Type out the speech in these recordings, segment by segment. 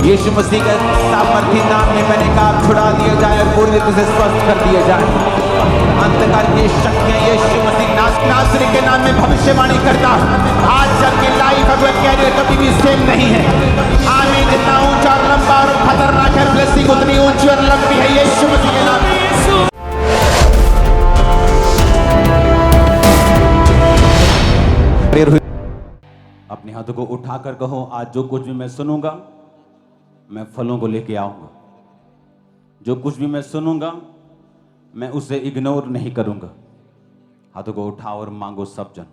यीशु मसीह के सामर्थी नाम में मैंने कहा छुड़ा दिया जाए और पूरी तरह से स्वस्थ कर दिया जाए। अंधकार की शक्तियां यीशु मसीह नासरी के नाम में भविष्यवाणी करता आज जबकि लाइफ अगर कैरियर कभी भी सेम नहीं है। आमीन। जितना ऊंचा और लंबा और खतरनाक है ब्लेसिंग उतनी ऊंची और लंबी है यीशु मसीह के नाम में। अपने हाथों को उठाकर कहो, आज जो कुछ भी मैं सुनूंगा मैं फलों को लेके आऊंगा। जो कुछ भी मैं सुनूंगा मैं उसे इग्नोर नहीं करूंगा। हाथों को उठाओ और मांगो सब जन।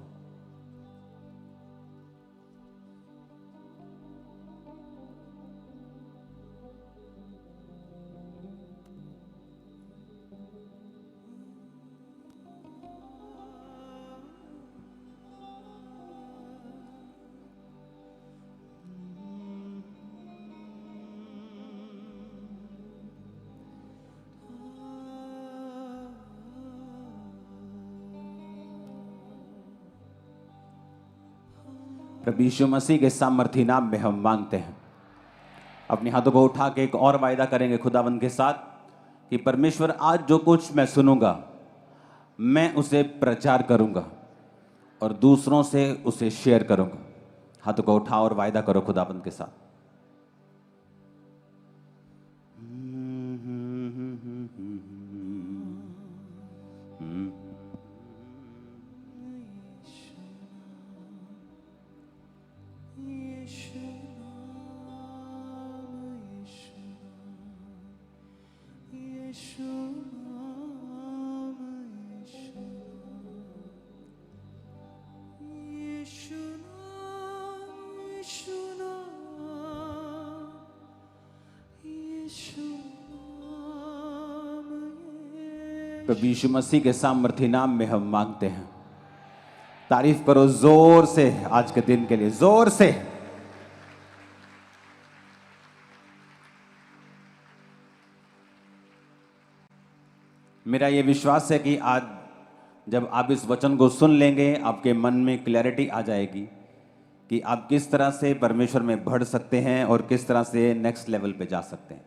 प्रभु यीशु मसीह के सामर्थी नाम में हम मांगते हैं। अपने हाथों को उठा के एक और वायदा करेंगे खुदावंद के साथ कि परमेश्वर आज जो कुछ मैं सुनूंगा मैं उसे प्रचार करूंगा और दूसरों से उसे शेयर करूंगा। हाथों को उठाओ और वायदा करो खुदावंद के साथ। प्रभु यीशु मसीह के सामर्थी नाम में हम मांगते हैं। तारीफ करो जोर से आज के दिन के लिए, जोर से। मेरा यह विश्वास है कि आज जब आप इस वचन को सुन लेंगे आपके मन में क्लैरिटी आ जाएगी कि आप किस तरह से परमेश्वर में बढ़ सकते हैं और किस तरह से नेक्स्ट लेवल पे जा सकते हैं।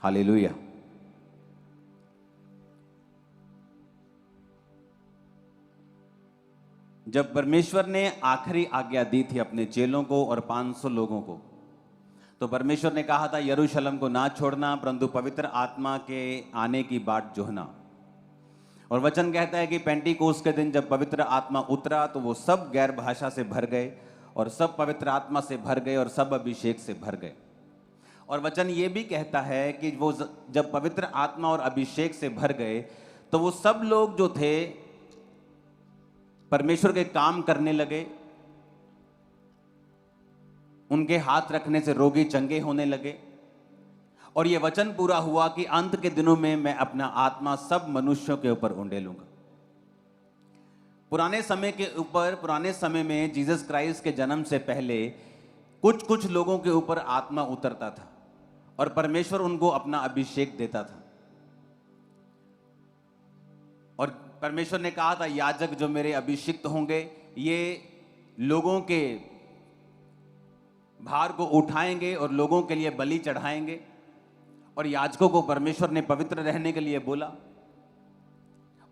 हालेलुया। जब परमेश्वर ने आखिरी आज्ञा दी थी अपने चेलों को और 500 लोगों को, तो परमेश्वर ने कहा था यरूशलेम को ना छोड़ना परंतु पवित्र आत्मा के आने की बाट जोहना। और वचन कहता है कि पेंटीकोस्त के दिन जब पवित्र आत्मा उतरा तो वो सब गैर भाषा से भर गए और सब पवित्र आत्मा से भर गए और सब अभिषेक से भर गए। और वचन ये भी कहता है कि वो जब पवित्र आत्मा और अभिषेक से भर गए तो वो सब लोग जो थे परमेश्वर के काम करने लगे। उनके हाथ रखने से रोगी चंगे होने लगे। और यह वचन पूरा हुआ कि अंत के दिनों में मैं अपना आत्मा सब मनुष्यों के ऊपर उंडेलूंगा। पुराने समय में जीसस क्राइस्ट के जन्म से पहले कुछ लोगों के ऊपर आत्मा उतरता था और परमेश्वर उनको अपना अभिषेक देता था। और परमेश्वर ने कहा था याजक जो मेरे अभिषिक्त होंगे ये लोगों के भार को उठाएंगे और लोगों के लिए बलि चढ़ाएंगे। और याजकों को परमेश्वर ने पवित्र रहने के लिए बोला।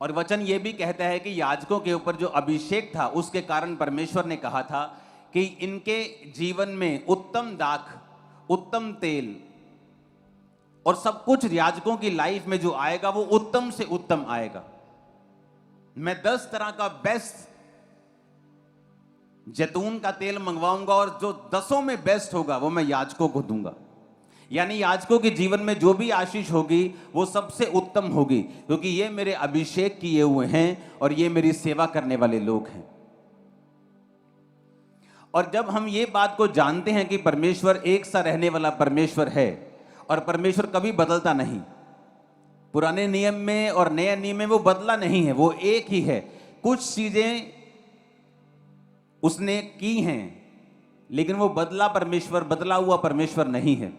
और वचन ये भी कहता है कि याजकों के ऊपर जो अभिषेक था उसके कारण परमेश्वर ने कहा था कि इनके जीवन में उत्तम दाख, उत्तम तेल और सब कुछ याजकों की लाइफ में जो आएगा वो उत्तम से उत्तम आएगा। मैं 10 तरह का बेस्ट जैतून का तेल मंगवाऊंगा और जो 10 में बेस्ट होगा वो मैं याजकों को दूंगा। यानी याजकों के जीवन में जो भी आशीष होगी वो सबसे उत्तम होगी, क्योंकि ये मेरे अभिषेक किए हुए हैं और ये मेरी सेवा करने वाले लोग हैं। और जब हम ये बात को जानते हैं कि परमेश्वर एक सा रहने वाला परमेश्वर है और परमेश्वर कभी बदलता नहीं, पुराने नियम में और नए नियम में वो बदला नहीं है, वो एक ही है। कुछ चीजें उसने की हैं लेकिन वो बदला हुआ परमेश्वर नहीं है।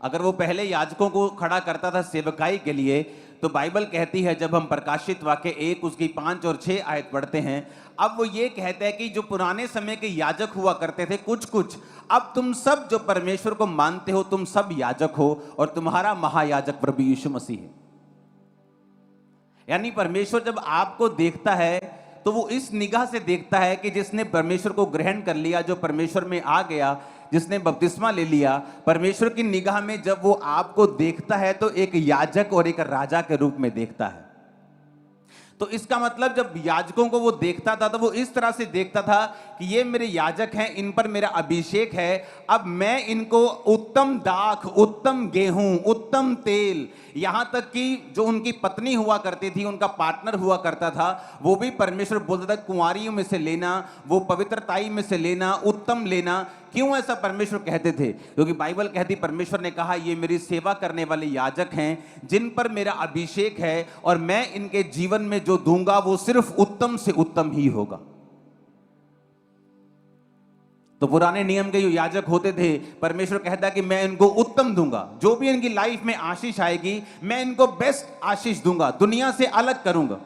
अगर वो पहले याजकों को खड़ा करता था सेवकाई के लिए तो बाइबल कहती है, जब हम प्रकाशित वाक्य 1 उसकी 5 और 6 आयत पढ़ते हैं, अब वो ये कहते हैं कि जो पुराने समय के याजक हुआ करते थे कुछ कुछ, अब तुम सब जो परमेश्वर को मानते हो तुम सब याजक हो और तुम्हारा महायाजक प्रभु यीशु मसीह है। यानी परमेश्वर जब आपको देखता है तो वो इस निगाह से देखता है कि जिसने परमेश्वर को ग्रहण कर लिया, जो परमेश्वर में आ गया, जिसने बपतिस्मा ले लिया, परमेश्वर की निगाह में जब वो आपको देखता है तो एक याजक और एक राजा के रूप में देखता है। तो इसका मतलब जब याजकों को वो देखता था तो वो इस तरह से देखता था कि ये मेरे याजक हैं, इन पर मेरा अभिषेक है, अब मैं इनको उत्तम दाख, उत्तम गेहूं, उत्तम तेल, यहां तक कि जो उनकी पत्नी हुआ करती थी, उनका पार्टनर हुआ करता था, वो भी परमेश्वर बोलता था कुंवारियों में से लेना, वो पवित्रताई में से लेना, उत्तम लेना। क्यों ऐसा परमेश्वर कहते थे? क्योंकि बाइबल कहती, परमेश्वर ने कहा ये मेरी सेवा करने वाले याजक हैं जिन पर मेरा अभिषेक है और मैं इनके जीवन में जो दूंगा वो सिर्फ उत्तम से उत्तम ही होगा। तो पुराने नियम के जो याजक होते थे, परमेश्वर कहता कि मैं इनको उत्तम दूंगा, जो भी इनकी लाइफ में आशीष आएगी मैं इनको बेस्ट आशीष दूंगा, दुनिया से अलग करूंगा,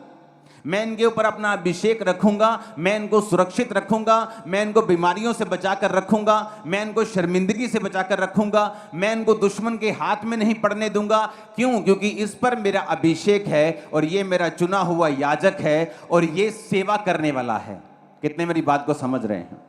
मैं इनके ऊपर अपना अभिषेक रखूंगा, मैं इनको सुरक्षित रखूंगा, मैं इनको बीमारियों से बचाकर रखूंगा, मैं इनको शर्मिंदगी से बचाकर रखूंगा, मैं इनको दुश्मन के हाथ में नहीं पड़ने दूंगा। क्यों? क्योंकि इस पर मेरा अभिषेक है और ये मेरा चुना हुआ याजक है और ये सेवा करने वाला है। कितने मेरी बात को समझ रहे हैं?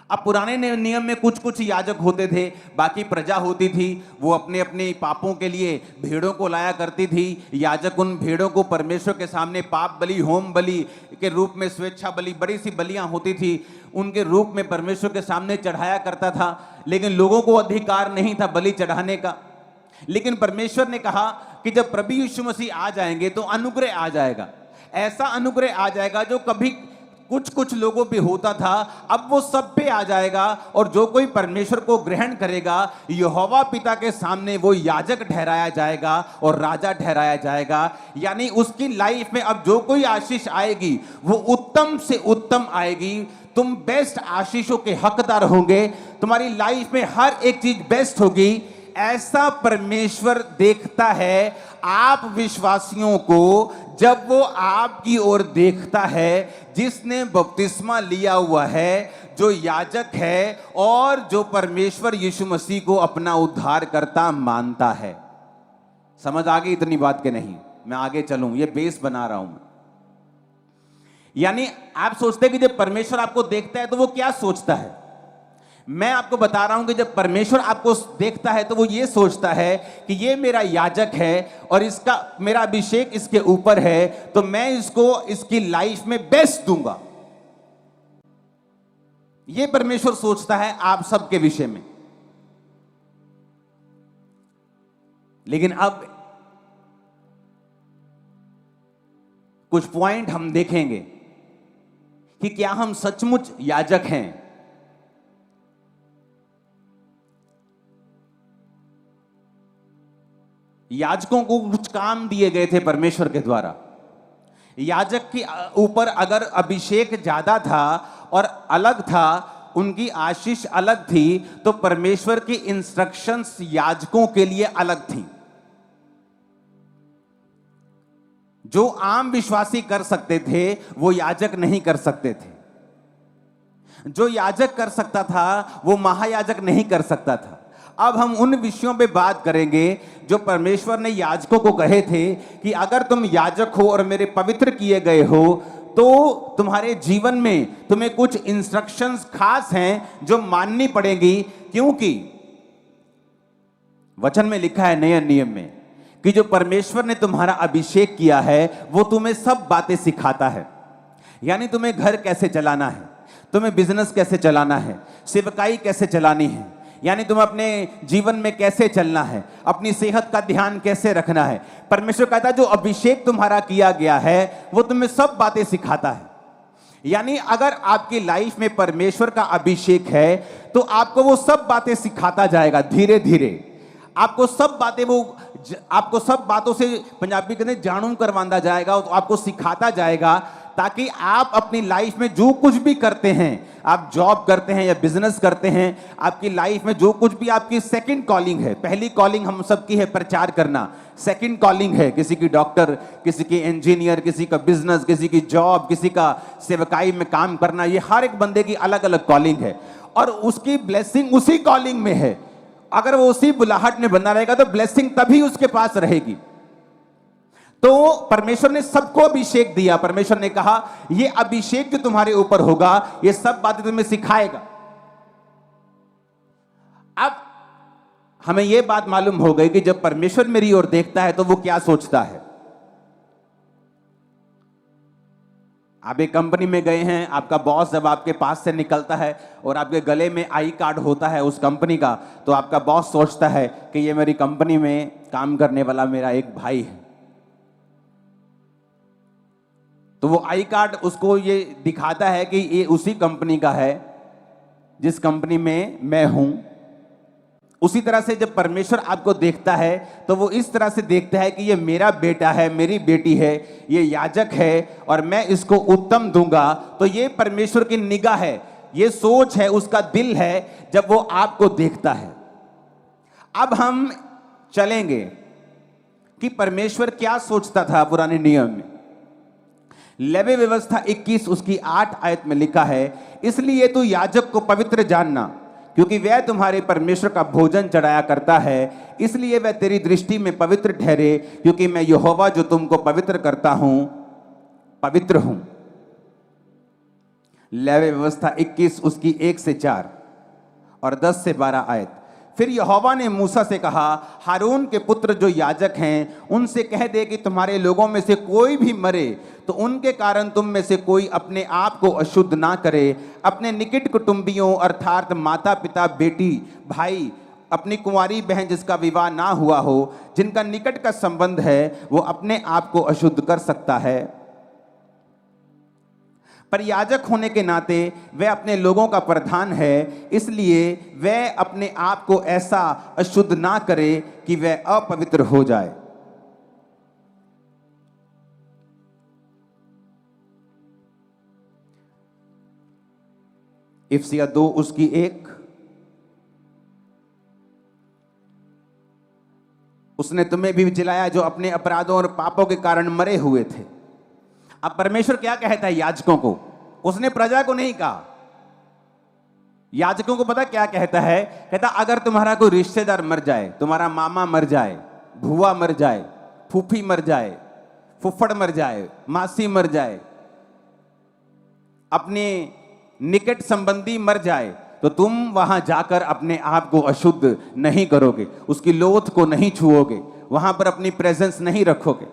अब पुराने नियम में कुछ कुछ याजक होते थे, बाकी प्रजा होती थी, वो अपने अपने पापों के लिए भेड़ों को लाया करती थी। याजक उन भेड़ों को परमेश्वर के सामने पाप बलि, होम बलि के रूप में, स्वेच्छा बलि, बड़ी सी बलियां होती थी, उनके रूप में परमेश्वर के सामने चढ़ाया करता था। लेकिन लोगों को अधिकार नहीं था बलि चढ़ाने का। लेकिन परमेश्वर ने कहा कि जब प्रभु यीशु मसीह आ जाएंगे तो अनुग्रह आ जाएगा, ऐसा अनुग्रह आ जाएगा जो कभी कुछ कुछ लोगों पे होता था, अब वो सब पे आ जाएगा। और जो कोई परमेश्वर को ग्रहण करेगा, यहोवा पिता के सामने वो याजक ठहराया जाएगा और राजा ठहराया जाएगा। यानी उसकी लाइफ में अब जो कोई आशीष आएगी वो उत्तम से उत्तम आएगी। तुम बेस्ट आशीषों के हकदार होंगे, तुम्हारी लाइफ में हर एक चीज बेस्ट होगी। ऐसा परमेश्वर देखता है आप विश्वासियों को, जब वो आपकी ओर देखता है जिसने बपतिस्मा लिया हुआ है, जो याजक है और जो परमेश्वर यीशु मसीह को अपना उद्धारकर्ता मानता है। समझ आ गई इतनी बात के नहीं? मैं आगे चलूं, ये बेस बना रहा हूं। यानी आप सोचते हैं कि जब परमेश्वर आपको देखता है तो वो क्या सोचता है? मैं आपको बता रहा हूं कि जब परमेश्वर आपको देखता है तो वो ये सोचता है कि ये मेरा याजक है और इसका मेरा अभिषेक इसके ऊपर है, तो मैं इसको इसकी लाइफ में बेस्ट दूंगा। ये परमेश्वर सोचता है आप सबके विषय में। लेकिन अब कुछ पॉइंट हम देखेंगे कि क्या हम सचमुच याजक हैं। याजकों को कुछ काम दिए गए थे परमेश्वर के द्वारा। याजक के ऊपर अगर अभिषेक ज्यादा था और अलग था, उनकी आशीष अलग थी, तो परमेश्वर की इंस्ट्रक्शंस याजकों के लिए अलग थी। जो आम विश्वासी कर सकते थे वो याजक नहीं कर सकते थे। जो याजक कर सकता था वो महायाजक नहीं कर सकता था। अब हम उन विषयों पे बात करेंगे जो परमेश्वर ने याजकों को कहे थे कि अगर तुम याजक हो और मेरे पवित्र किए गए हो तो तुम्हारे जीवन में तुम्हें कुछ इंस्ट्रक्शंस खास हैं जो माननी पड़ेगी। क्योंकि वचन में लिखा है नए नियम में कि जो परमेश्वर ने तुम्हारा अभिषेक किया है वो तुम्हें सब बातें सिखाता है। यानी तुम्हें घर कैसे चलाना है, तुम्हें बिजनेस कैसे चलाना है, सेवकाई कैसे चलानी है, यानी तुम अपने जीवन में कैसे चलना है, अपनी सेहत का ध्यान कैसे रखना है। परमेश्वर कहता है जो अभिषेक तुम्हारा किया गया है वो तुम्हें सब बातें सिखाता है। यानी अगर आपकी लाइफ में परमेश्वर का अभिषेक है तो आपको वो सब बातें सिखाता जाएगा धीरे धीरे। आपको सब बातों से पंजाबी कहते जानू करवाता जाएगा, तो आपको सिखाता जाएगा ताकि आप अपनी लाइफ में जो कुछ भी करते हैं, आप जॉब करते हैं या बिजनेस करते हैं, आपकी लाइफ में जो कुछ भी आपकी सेकंड कॉलिंग है, पहली कॉलिंग हम सबकी है प्रचार करना, सेकंड कॉलिंग है किसी की डॉक्टर, किसी की इंजीनियर, किसी का बिजनेस, किसी की जॉब, किसी का सेवकाई में काम करना, ये हर एक बंदे की अलग अलग कॉलिंग है और उसकी ब्लेसिंग उसी कॉलिंग में है। अगर वो उसी बुलाहट में बना रहेगा तो ब्लेसिंग तभी उसके पास रहेगी। तो परमेश्वर ने सबको अभिषेक दिया। परमेश्वर ने कहा ये अभिषेक जो तुम्हारे ऊपर होगा ये सब बातें तुम्हें सिखाएगा। अब हमें यह बात मालूम हो गई कि जब परमेश्वर मेरी ओर देखता है तो वो क्या सोचता है। आप एक कंपनी में गए हैं, आपका बॉस जब आपके पास से निकलता है और आपके गले में आई कार्ड होता है उस कंपनी का, तो आपका बॉस सोचता है कि ये मेरी कंपनी में काम करने वाला मेरा एक भाई है। तो वो आई कार्ड उसको ये दिखाता है कि ये उसी कंपनी का है जिस कंपनी में मैं हूं। उसी तरह से जब परमेश्वर आपको देखता है तो वो इस तरह से देखता है कि ये मेरा बेटा है, मेरी बेटी है, ये याजक है और मैं इसको उत्तम दूंगा। तो ये परमेश्वर की निगाह है, ये सोच है, उसका दिल है जब वो आपको देखता है। अब हम चलेंगे कि परमेश्वर क्या सोचता था पुराने नियम में। लेवी व्यवस्था 21 उसकी 8 आयत में लिखा है, इसलिए तू याजक को पवित्र जानना, क्योंकि वह तुम्हारे परमेश्वर का भोजन चढ़ाया करता है, इसलिए वह तेरी दृष्टि में पवित्र ठहरे, क्योंकि मैं यहोवा जो तुमको पवित्र करता हूं पवित्र हूं। लेवी व्यवस्था 21 उसकी 1 से 4 और 10 से 12 आयत। फिर यहोवा ने मूसा से कहा, हारून के पुत्र जो याजक हैं उनसे कह दे कि तुम्हारे लोगों में से कोई भी मरे तो उनके कारण तुम में से कोई अपने आप को अशुद्ध ना करे। अपने निकट कुटुंबियों अर्थात माता पिता, बेटी, भाई, अपनी कुंवारी बहन जिसका विवाह ना हुआ हो, जिनका निकट का संबंध है, वो अपने आप को अशुद्ध कर सकता है। पर याजक होने के नाते वह अपने लोगों का प्रधान है, इसलिए वह अपने आप को ऐसा अशुद्ध ना करे कि वह अपवित्र हो जाए। इफिसिया 2 उसकी 1। उसने तुम्हें भी जिलाया जो अपने अपराधों और पापों के कारण मरे हुए थे। अब परमेश्वर क्या कहता है याजकों को, उसने प्रजा को नहीं कहा। याजकों को पता क्या कहता है, कहता अगर तुम्हारा कोई रिश्तेदार मर जाए, तुम्हारा मामा मर जाए, भुआ मर जाए, फूफी मर जाए, फुफ्फड़ मर जाए, मासी मर जाए, अपने निकट संबंधी मर जाए, तो तुम वहां जाकर अपने आप को अशुद्ध नहीं करोगे, उसकी लोथ को नहीं छुओगे, वहां पर अपनी प्रेजेंस नहीं रखोगे।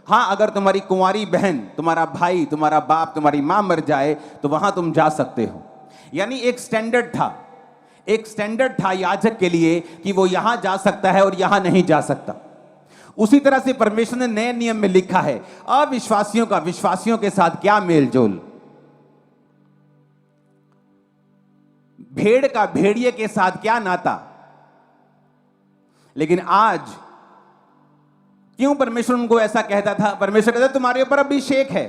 हाँ, अगर तुम्हारी कुंवारी बहन, तुम्हारा भाई, तुम्हारा बाप, तुम्हारी मां मर जाए तो वहां तुम जा सकते हो। यानी एक स्टैंडर्ड था याजक के लिए कि वो यहां जा सकता है और यहां नहीं जा सकता। उसी तरह से परमेश्वर ने नए नियम में लिखा है अविश्वासियों का विश्वासियों के साथ क्या मेलजोल, भेड़ का भेड़िए के साथ क्या नाता। लेकिन आज क्यों परमेश्वर उनको ऐसा कहता था? परमेश्वर कहता तुम्हारे ऊपर अभिषेक है।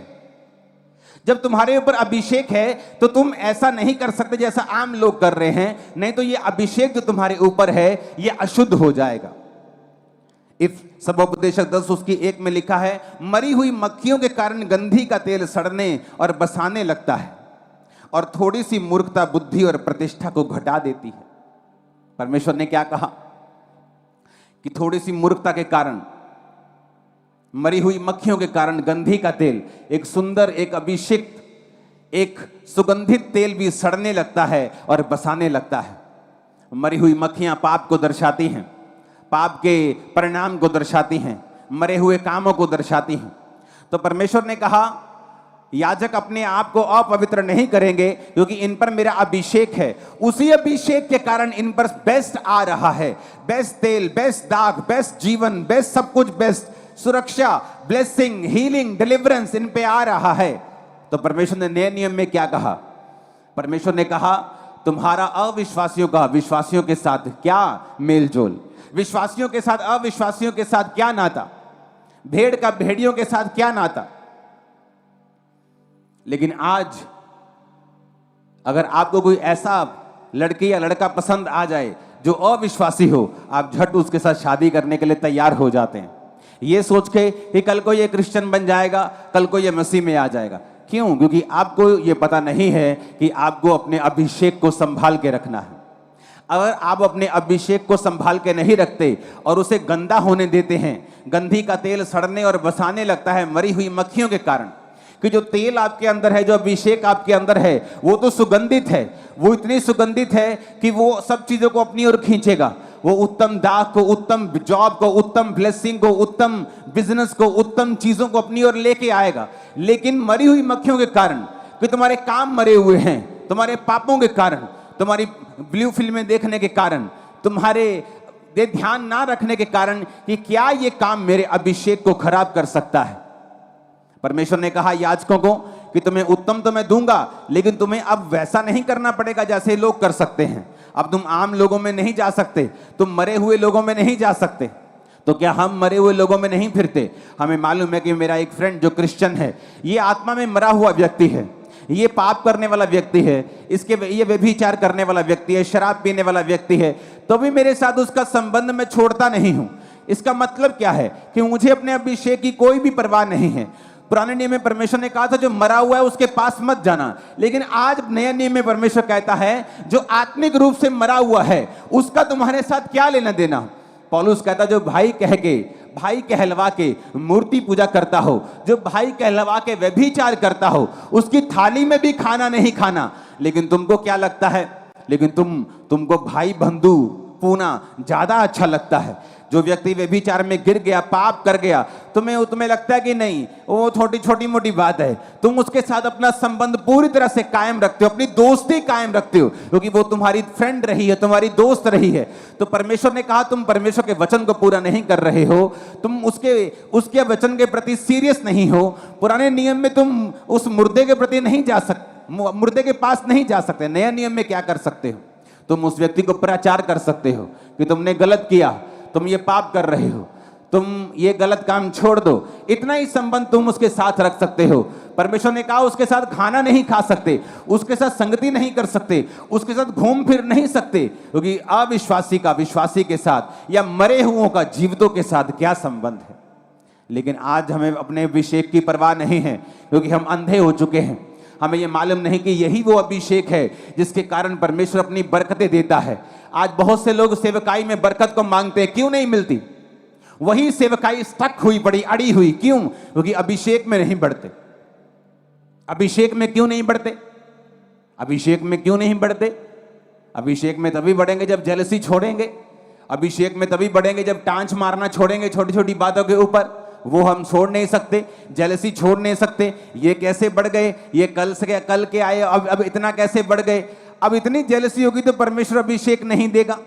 जब तुम्हारे ऊपर अभिषेक है तो तुम ऐसा नहीं कर सकते जैसा आम लोग कर रहे हैं, नहीं तो ये अभिषेक जो तुम्हारे ऊपर है ये अशुद्ध हो जाएगा। इफ सबोपदेशक 10 उसकी 1 में लिखा है, मरी हुई मक्खियों के कारण गंधी का तेल सड़ने और बसाने लगता है और थोड़ी सी मूर्खता बुद्धि और प्रतिष्ठा को घटा देती है। परमेश्वर ने क्या कहा कि थोड़ी सी मूर्खता के कारण, मरी हुई मक्खियों के कारण गंधी का तेल, एक सुंदर, एक अभिषिक्त, एक सुगंधित तेल भी सड़ने लगता है और बसाने लगता है। मरी हुई मक्खियां पाप को दर्शाती हैं, पाप के परिणाम को दर्शाती हैं, मरे हुए कामों को दर्शाती हैं। तो परमेश्वर ने कहा याजक अपने आप को अपवित्र नहीं करेंगे क्योंकि इन पर मेरा अभिषेक है। उसी अभिषेक के कारण इन पर बेस्ट आ रहा है, बेस्ट तेल, बेस्ट दाग, बेस्ट जीवन, बेस्ट सब कुछ, बेस्ट सुरक्षा, ब्लेसिंग, हीलिंग, डिलीवरेंस इन पे आ रहा है। तो परमेश्वर ने नए नियम में क्या कहा? परमेश्वर ने कहा तुम्हारा अविश्वासियों का विश्वासियों के साथ क्या मेलजोल, विश्वासियों के साथ अविश्वासियों के साथ क्या नाता, भेड़ का भेड़ियों के साथ क्या नाता। लेकिन आज अगर आपको कोई ऐसा लड़की या लड़का पसंद आ जाए जो अविश्वासी हो, आप झट उसके साथ शादी करने के लिए तैयार हो जाते हैं, ये सोच के कि कल को ये क्रिश्चियन बन जाएगा, कल को ये मसीह में आ जाएगा। क्यों? क्योंकि आपको ये पता नहीं है कि आपको अपने अभिषेक को संभाल के रखना है। अगर आप अपने अभिषेक को संभाल के नहीं रखते और उसे गंदा होने देते हैं, गंधी का तेल सड़ने और बसाने लगता है मरी हुई मक्खियों के कारण, कि जो तेल आपके अंदर है, जो अभिषेक आपके अंदर है, वो तो सुगंधित है, वो इतनी सुगंधित है कि वो सब चीजों को अपनी ओर खींचेगा। वो उत्तम दाग को, उत्तम जॉब को, उत्तम ब्लेसिंग को, उत्तम बिजनेस को, उत्तम चीजों को अपनी ओर लेके आएगा। लेकिन मरी हुई मक्खियों के कारण, कि तुम्हारे काम मरे हुए हैं, तुम्हारे पापों के कारण, तुम्हारी ब्लू फिल्में देखने के कारण, तुम्हारे ध्यान ना रखने के कारण कि क्या ये काम मेरे अभिषेक को खराब कर सकता है। परमेश्वर ने कहा याजकों को कि तुम्हें उत्तम तो मैं दूंगा, लेकिन तुम्हें अब वैसा नहीं करना पड़ेगा जैसे लोग कर सकते हैं। अब तुम आम लोगों में नहीं जा सकते, तुम मरे हुए लोगों में नहीं जा सकते। तो क्या हम मरे हुए लोगों में नहीं फिरते? हमें मालूम है कि मेरा एक फ्रेंड जो क्रिश्चियन है, ये आत्मा में मरा हुआ व्यक्ति है, ये पाप करने वाला व्यक्ति है, ये व्यभिचार करने वाला व्यक्ति है, शराब पीने वाला व्यक्ति है, तो भी मेरे साथ उसका संबंध मैं छोड़ता नहीं हूं। इसका मतलब क्या है? कि मुझे अपने अभिषेक की कोई भी परवाह नहीं है। पुराने नियम में परमेश्वर ने कहा था जो मरा हुआ है उसके पास मत जाना, लेकिन आज नए नियम में परमेश्वर कहता है जो आत्मिक रूप से मरा हुआ है उसका तुम्हारे साथ क्या लेना देना। पौलुस कहता जो भाई कहलवा के मूर्ति पूजा करता हो, जो भाई कहलवा के व्यभिचार करता हो, उसकी थाली में भी खाना नहीं खाना। लेकिन तुमको क्या लगता है? लेकिन तुमको भाई बंधु पूना ज्यादा अच्छा लगता है। जो व्यक्ति व्यभिचार में गिर गया, पाप कर गया, तुम्हें लगता है कि नहीं वो छोटी मोटी बात है, तुम उसके साथ अपना संबंध पूरी तरह से कायम रखते हो, अपनी दोस्ती कायम रखते हो, क्योंकि वो तुम्हारी फ्रेंड रही है, तुम्हारी दोस्त रही है। तो परमेश्वर ने कहा तुम परमेश्वर के वचन को पूरा नहीं कर रहे हो, तुम उसके वचन के प्रति सीरियस नहीं हो। पुराने नियम में तुम उस मुर्दे के प्रति नहीं जा सकते, मुर्दे के पास नहीं जा सकते। नया नियम में क्या कर सकते हो? तुम उस व्यक्ति को प्रचार कर सकते हो कि तुमने गलत किया, तुम ये पाप कर रहे हो, तुम ये गलत काम छोड़ दो। इतना ही संबंध तुम उसके साथ रख सकते हो। परमेश्वर ने कहा उसके साथ खाना नहीं खा सकते, उसके साथ संगति नहीं कर सकते, उसके साथ घूम फिर नहीं सकते, क्योंकि अविश्वासी का विश्वासी के साथ या मरे हुओं का जीवितों के साथ क्या संबंध है। लेकिन आज हमें अपने अभिषेक की परवाह नहीं है, क्योंकि हम अंधे हो चुके हैं। हमें यह मालूम नहीं कि यही वो अभिषेक है जिसके कारण परमेश्वर अपनी बरकतें देता है। आज बहुत से लोग सेवकाई में बरकत को मांगते हैं, क्यों नहीं मिलती? वही सेवकाई स्टक हुई पड़ी, अड़ी हुई। क्यों? क्योंकि अभिषेक में नहीं बढ़ते। अभिषेक में क्यों नहीं बढ़ते? अभिषेक में क्यों नहीं बढ़ते? अभिषेक में तभी बढ़ेंगे जब जेलसी छोड़ेंगे। अभिषेक में तभी बढ़ेंगे जब टांच मारना छोड़ेंगे छोटी छोटी बातों के ऊपर। वो हम छोड़ नहीं सकते, जेलसी छोड़ नहीं सकते। ये कैसे बढ़ गए, ये कल के आए, अब इतना कैसे बढ़ गए? अब इतनी जेलसी होगी तो परमेश्वर अभिषेक नहीं देगा।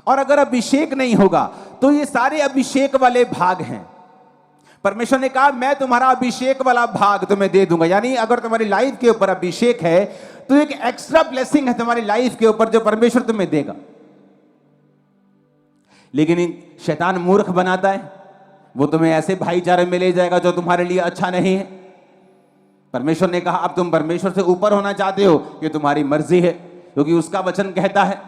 और अगर अभिषेक नहीं होगा तो ये सारे अभिषेक वाले भाग हैं। परमेश्वर ने कहा मैं तुम्हारा अभिषेक वाला भाग तुम्हें दे दूंगा। यानी अगर तुम्हारी लाइफ के ऊपर अभिषेक है तो एक एक्स्ट्रा ब्लेसिंग है तुम्हारी लाइफ के ऊपर जो परमेश्वर तुम्हें देगा। लेकिन शैतान मूर्ख बनाता है, वो तुम्हें ऐसे भाईचारे में ले जाएगा जो तुम्हारे लिए अच्छा नहीं है। परमेश्वर ने कहा अब तुम परमेश्वर से ऊपर होना चाहते हो, ये तुम्हारी मर्जी है, क्योंकि उसका वचन कहता है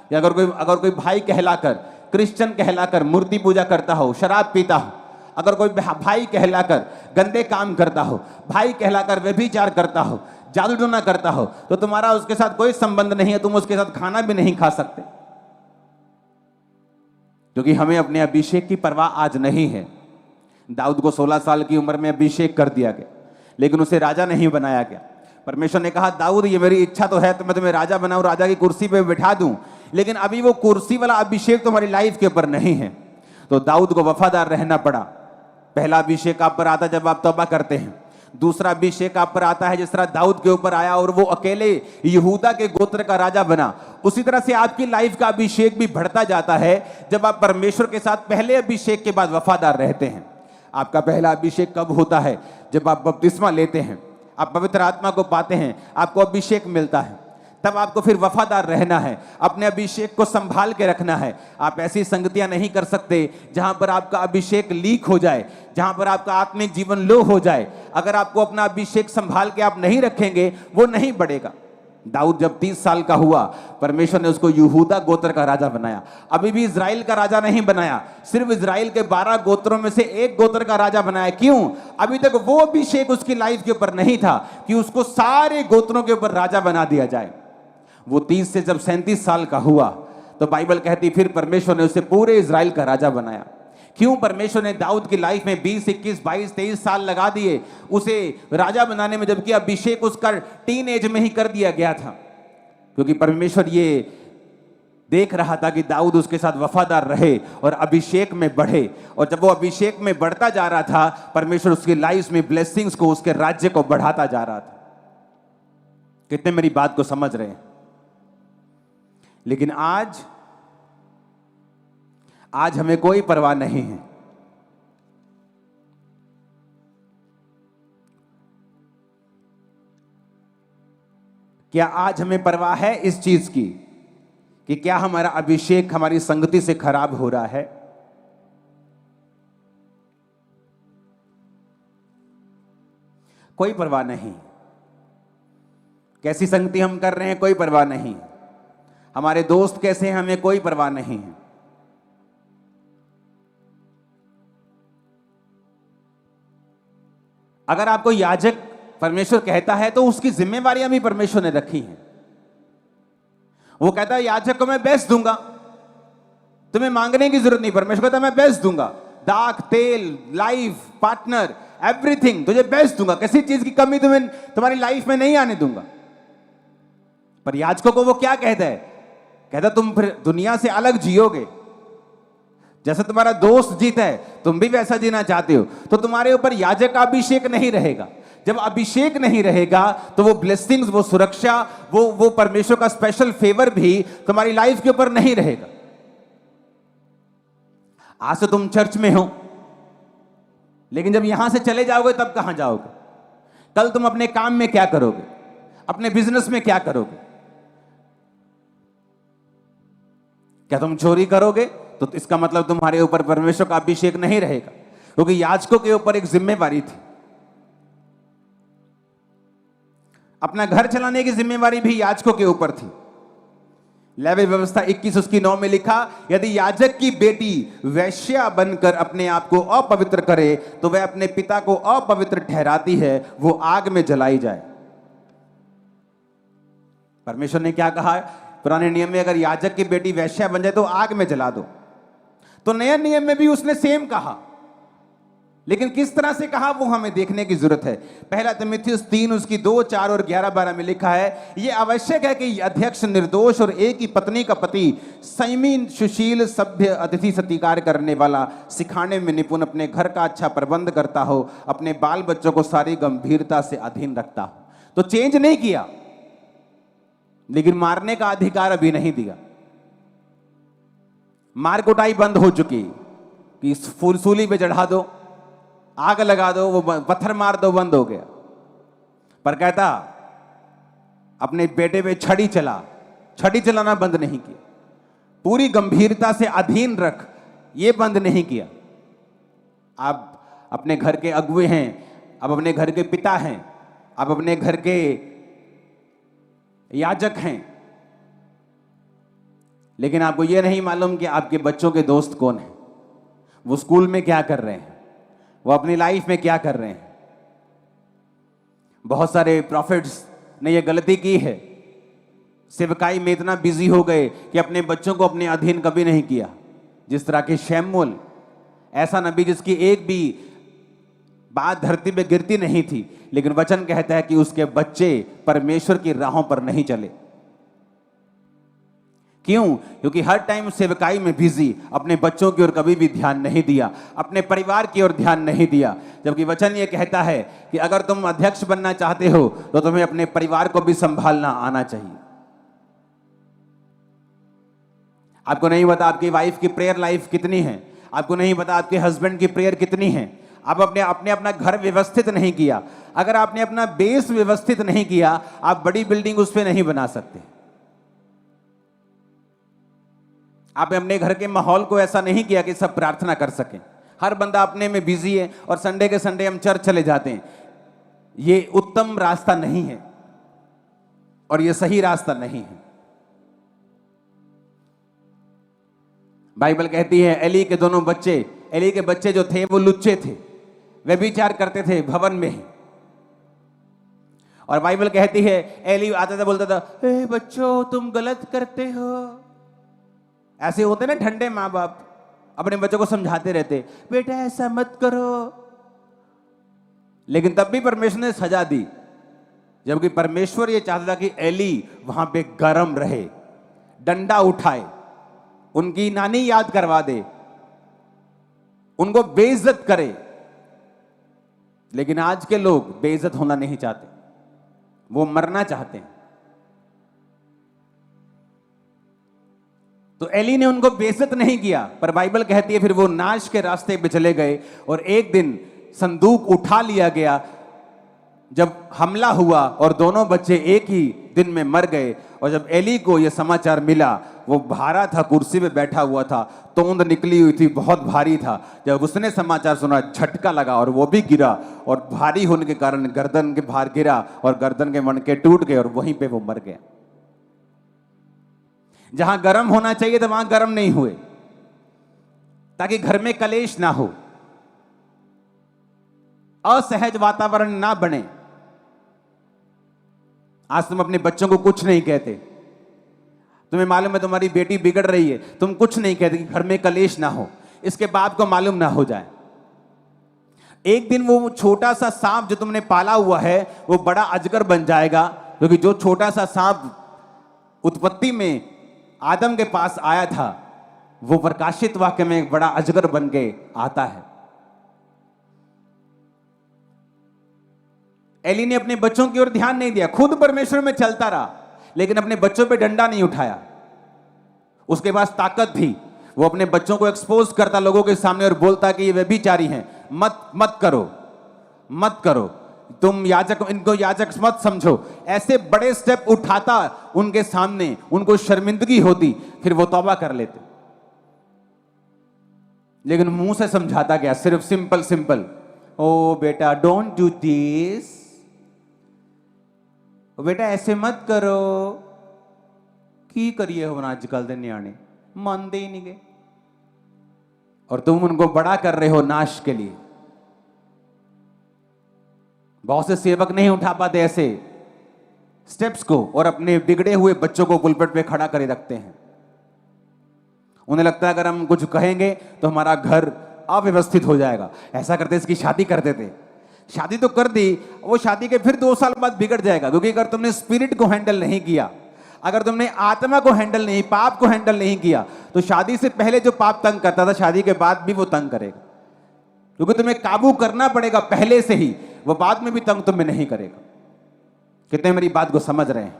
कि अगर कोई भाई कहलाकर, क्रिश्चियन कहलाकर मूर्ति पूजा करता हो, शराब पीता हो, अगर कोई भाई कहलाकर गंदे काम करता हो, भाई कहलाकर व्यभिचार करता हो, जादू टोना करता हो, तो तुम्हारा उसके साथ कोई संबंध नहीं है, तुम उसके साथ खाना भी नहीं खा सकते। क्योंकि हमें अपने अभिषेक की परवाह आज नहीं है। दाऊद को 16 साल की उम्र में अभिषेक कर दिया गया, लेकिन उसे राजा नहीं बनाया गया। परमेश्वर ने कहा दाऊद ये मेरी इच्छा तो है तो मैं तुम्हें राजा बनाऊं, राजा की कुर्सी पे बिठा दूं, लेकिन अभी वो कुर्सी वाला अभिषेक तुम्हारी लाइफ के ऊपर नहीं है। तो दाऊद को वफादार रहना पड़ा। पहला अभिषेक आप पर आता जब आप तौबा करते हैं। दूसरा अभिषेक आप पर आता है जिस तरह दाऊद के ऊपर आया और वो अकेले यहूदा के गोत्र का राजा बना। उसी तरह से आपकी लाइफ का अभिषेक भी बढ़ता जाता है जब आप परमेश्वर के साथ पहले अभिषेक के बाद वफादार रहते हैं। आपका पहला अभिषेक कब होता है? जब आप बपतिस्मा लेते हैं, आप पवित्र आत्मा को पाते हैं, आपको अभिषेक मिलता है, तब आपको फिर वफादार रहना है, अपने अभिषेक को संभाल के रखना है। आप ऐसी संगतियां नहीं कर सकते जहां पर आपका अभिषेक लीक हो जाए, जहां पर आपका आत्मिक जीवन लो हो जाए। अगर आपको अपना अभिषेक संभाल के आप नहीं रखेंगे, वो नहीं बढ़ेगा। दाऊद जब 30 साल का हुआ, परमेश्वर ने उसको यहूदा गोत्र का राजा बनाया। अभी भी इजराइल का राजा नहीं बनाया, सिर्फ इजराइल के 12 गोत्रों में से एक गोत्र का राजा बनाया। क्यों? अभी तक वो अभिषेक उसकी लाइफ के ऊपर नहीं था कि उसको सारे गोत्रों के ऊपर राजा बना दिया जाए। वो 30 से जब 37 साल का हुआ तो बाइबल कहती फिर परमेश्वर ने उसे पूरे इजराइल का राजा बनाया। क्यों? परमेश्वर ने दाऊद की लाइफ में 20, 21, 22, 23 साल लगा दिए उसे राजा बनाने में, जबकि अभिषेक उसका टीन एज में ही कर दिया गया था। क्योंकि परमेश्वर ये देख रहा था कि दाऊद उसके साथ वफादार रहे और अभिषेक में बढ़े। और जब वो अभिषेक में बढ़ता जा रहा था, परमेश्वर उसकी लाइफ में ब्लेसिंग्स को, उसके राज्य को बढ़ाता जा रहा था। कितने मेरी बात को समझ रहे हैं? लेकिन आज हमें कोई परवाह नहीं है। क्या आज हमें परवाह है इस चीज की कि क्या हमारा अभिषेक हमारी संगति से खराब हो रहा है? कोई परवाह नहीं। कैसी संगति हम कर रहे हैं, कोई परवाह नहीं। हमारे दोस्त कैसे हैं, हमें कोई परवाह नहीं है। अगर आपको याजक परमेश्वर कहता है तो उसकी जिम्मेवारियां भी परमेश्वर ने रखी हैं। वो कहता है याजक को मैं बेस्ट दूंगा, तुम्हें मांगने की जरूरत नहीं। परमेश्वर कहता है मैं बेस्ट दूंगा, दाख, तेल, लाइफ, पार्टनर, एवरीथिंग तुझे बेस्ट दूंगा, किसी चीज की कमी तुम्हारी लाइफ में नहीं आने दूंगा। पर याजकों को वो क्या कहता है? कहता तुम फिर दुनिया से अलग जियोगे, जैसे तुम्हारा दोस्त जीता है तुम भी वैसा जीना चाहते हो, तो तुम्हारे ऊपर याजक का अभिषेक नहीं रहेगा। जब अभिषेक नहीं रहेगा तो वो ब्लेसिंग्स, वो सुरक्षा, वो परमेश्वर का स्पेशल फेवर भी तुम्हारी लाइफ के ऊपर नहीं रहेगा। आज तो तुम चर्च में हो, लेकिन जब यहां से चले जाओगे तब कहां जाओगे? कल तुम अपने काम में क्या करोगे? अपने बिजनेस में क्या करोगे? क्या तुम चोरी करोगे? तो इसका मतलब तुम्हारे ऊपर परमेश्वर का अभिषेक नहीं रहेगा। क्योंकि याजकों के ऊपर एक जिम्मेवारी थी, अपना घर चलाने की जिम्मेवारी भी याजकों के ऊपर थी। लेवी व्यवस्था 21 उसकी 9 में लिखा, यदि याजक की बेटी वैश्या बनकर अपने आप को अपवित्र करे तो वह अपने पिता को अपवित्र ठहराती है, वो आग में जलाई जाए। परमेश्वर ने क्या कहा? पुराने नियम में अगर याजक की बेटी वैश्या बन जाए तो आग में जला दो। तो नए नियम में भी उसने सेम कहा, लेकिन किस तरह से कहा वो हमें देखने की जरूरत है। पहला तीमुथियुस 3 उसकी 2, 4 और 11, 12 में लिखा है, यह आवश्यक है कि अध्यक्ष निर्दोष और एक ही पत्नी का पति, संयमी, सुशील, सभ्य, अतिथि सत्कार करने वाला, सिखाने में निपुण, अपने घर का अच्छा प्रबंध करता हो, अपने बाल बच्चों को सारी गंभीरता से अधीन रखता हो। तो चेंज नहीं किया, लेकिन मारने का अधिकार अभी नहीं दिया। मार कुटाई बंद हो चुकी कि फूल सूली पे चढ़ा दो, आग लगा दो, वो पत्थर मार दो, बंद हो गया। पर कहता अपने बेटे पे छड़ी चलाना बंद नहीं किया। पूरी गंभीरता से अधीन रख, ये बंद नहीं किया। आप अपने घर के अगुए हैं, आप अपने घर के पिता हैं, आप अपने घर के याजक हैं, लेकिन आपको यह नहीं मालूम कि आपके बच्चों के दोस्त कौन हैं, वो स्कूल में क्या कर रहे हैं, वो अपनी लाइफ में क्या कर रहे हैं। बहुत सारे प्रॉफिट्स ने यह गलती की है, सेवकाई में इतना बिजी हो गए कि अपने बच्चों को अपने अधीन कभी नहीं किया। जिस तरह के शमूएल, ऐसा नबी जिसकी एक भी बात धरती पे गिरती नहीं थी, लेकिन वचन कहता है कि उसके बच्चे परमेश्वर की राहों पर नहीं चले। क्यों? क्योंकि हर टाइम सेवकाई में बिजी, अपने बच्चों की ओर कभी भी ध्यान नहीं दिया, अपने परिवार की ओर ध्यान नहीं दिया। जबकि वचन ये कहता है कि अगर तुम अध्यक्ष बनना चाहते हो तो तुम्हें अपने परिवार को भी संभालना आना चाहिए। आपको नहीं पता आपकी वाइफ की प्रेयर लाइफ कितनी है, आपको नहीं पता आपके हस्बैंड की प्रेयर कितनी है। आप अपना घर व्यवस्थित नहीं किया। अगर आपने अपना बेस व्यवस्थित नहीं किया, आप बड़ी बिल्डिंग उस पर नहीं बना सकते। आपने अपने घर के माहौल को ऐसा नहीं किया कि सब प्रार्थना कर सकें। हर बंदा अपने में बिजी है और संडे के संडे हम चर्च चले जाते हैं। ये उत्तम रास्ता नहीं है और ये सही रास्ता नहीं है। बाइबल कहती है एली के दोनों बच्चे, एली के बच्चे जो थे वो लुच्चे थे, व्यभिचार करते थे भवन में ही। और बाइबल कहती है एली आता था, बोलता था ए बच्चों तुम गलत करते हो। ऐसे होते ना ठंडे माँ बाप, अपने बच्चों को समझाते रहते, बेटा ऐसा मत करो। लेकिन तब भी परमेश्वर ने सजा दी, जबकि परमेश्वर ये चाहता था कि एली वहां पे गरम रहे, डंडा उठाए, उनकी नानी याद करवा दे, उनको बेइज्जत करे। लेकिन आज के लोग बेइज्जत होना नहीं चाहते, वो मरना चाहते हैं। तो एली ने उनको बेइज्जत नहीं किया, पर बाइबल कहती है फिर वो नाश के रास्ते पे चले गए। और एक दिन संदूक उठा लिया गया, जब हमला हुआ और दोनों बच्चे एक ही दिन में मर गए। और जब एली को यह समाचार मिला, वो भारा था, कुर्सी पे बैठा हुआ था, तोंद निकली हुई थी, बहुत भारी था। जब उसने समाचार सुना, झटका लगा और वो भी गिरा, और भारी होने के कारण गर्दन के भार गिरा और गर्दन के मणके टूट गए और वहीं पे वो मर गया। जहां गर्म होना चाहिए था वहां गर्म नहीं हुए, ताकि घर में कलेश ना हो, असहज वातावरण ना बने। आज तुम अपने बच्चों को कुछ नहीं कहते, तुम्हें मालूम है तुम्हारी बेटी बिगड़ रही है, तुम कुछ नहीं कहते कि घर में कलेश ना हो, इसके बाप को मालूम ना हो जाए। एक दिन वो छोटा सा सांप जो तुमने पाला हुआ है वो बड़ा अजगर बन जाएगा, क्योंकि जो छोटा सा सांप उत्पत्ति में आदम के पास आया था, वो प्रकाशित वाक्य में एक बड़ा अजगर बन के आता है। एली ने अपने बच्चों की ओर ध्यान नहीं दिया, खुद परमेश्वर में चलता रहा, लेकिन अपने बच्चों पे डंडा नहीं उठाया। उसके पास ताकत थी, वो अपने बच्चों को एक्सपोज करता लोगों के सामने और बोलता कि ये व्यभिचारी हैं, मत करो, मत करो, तुम याजक, इनको याजक मत समझो। ऐसे बड़े स्टेप उठाता उनके सामने, उनको शर्मिंदगी होती, फिर वो तौबा कर लेते। लेकिन मुंह से समझाता गया, सिर्फ सिंपल, ओ बेटा डोंट डू दिस, बेटा ऐसे मत करो। की करिए हो आजकल दे न्याणे, मानते ही नहीं गए, और तुम उनको बड़ा कर रहे हो नाश के लिए। बहुत से सेवक नहीं उठा पाते ऐसे स्टेप्स को, और अपने बिगड़े हुए बच्चों को पुलपट पे खड़ा करे रखते हैं। उन्हें लगता है अगर हम कुछ कहेंगे तो हमारा घर अव्यवस्थित हो जाएगा। ऐसा करते इसकी शादी कर देते, शादी तो कर दी, वो शादी के फिर 2 साल बाद बिगड़ जाएगा, क्योंकि अगर तुमने स्पिरिट को हैंडल नहीं किया, अगर तुमने आत्मा को हैंडल नहीं, पाप को हैंडल नहीं किया, तो शादी से पहले जो पाप तंग करता था, शादी के बाद भी वो तंग करेगा, क्योंकि तुम्हें काबू करना पड़ेगा पहले से ही, वो बाद में भी तंग तुम्हें नहीं करेगा। कितने मेरी बात को समझ रहे हैं?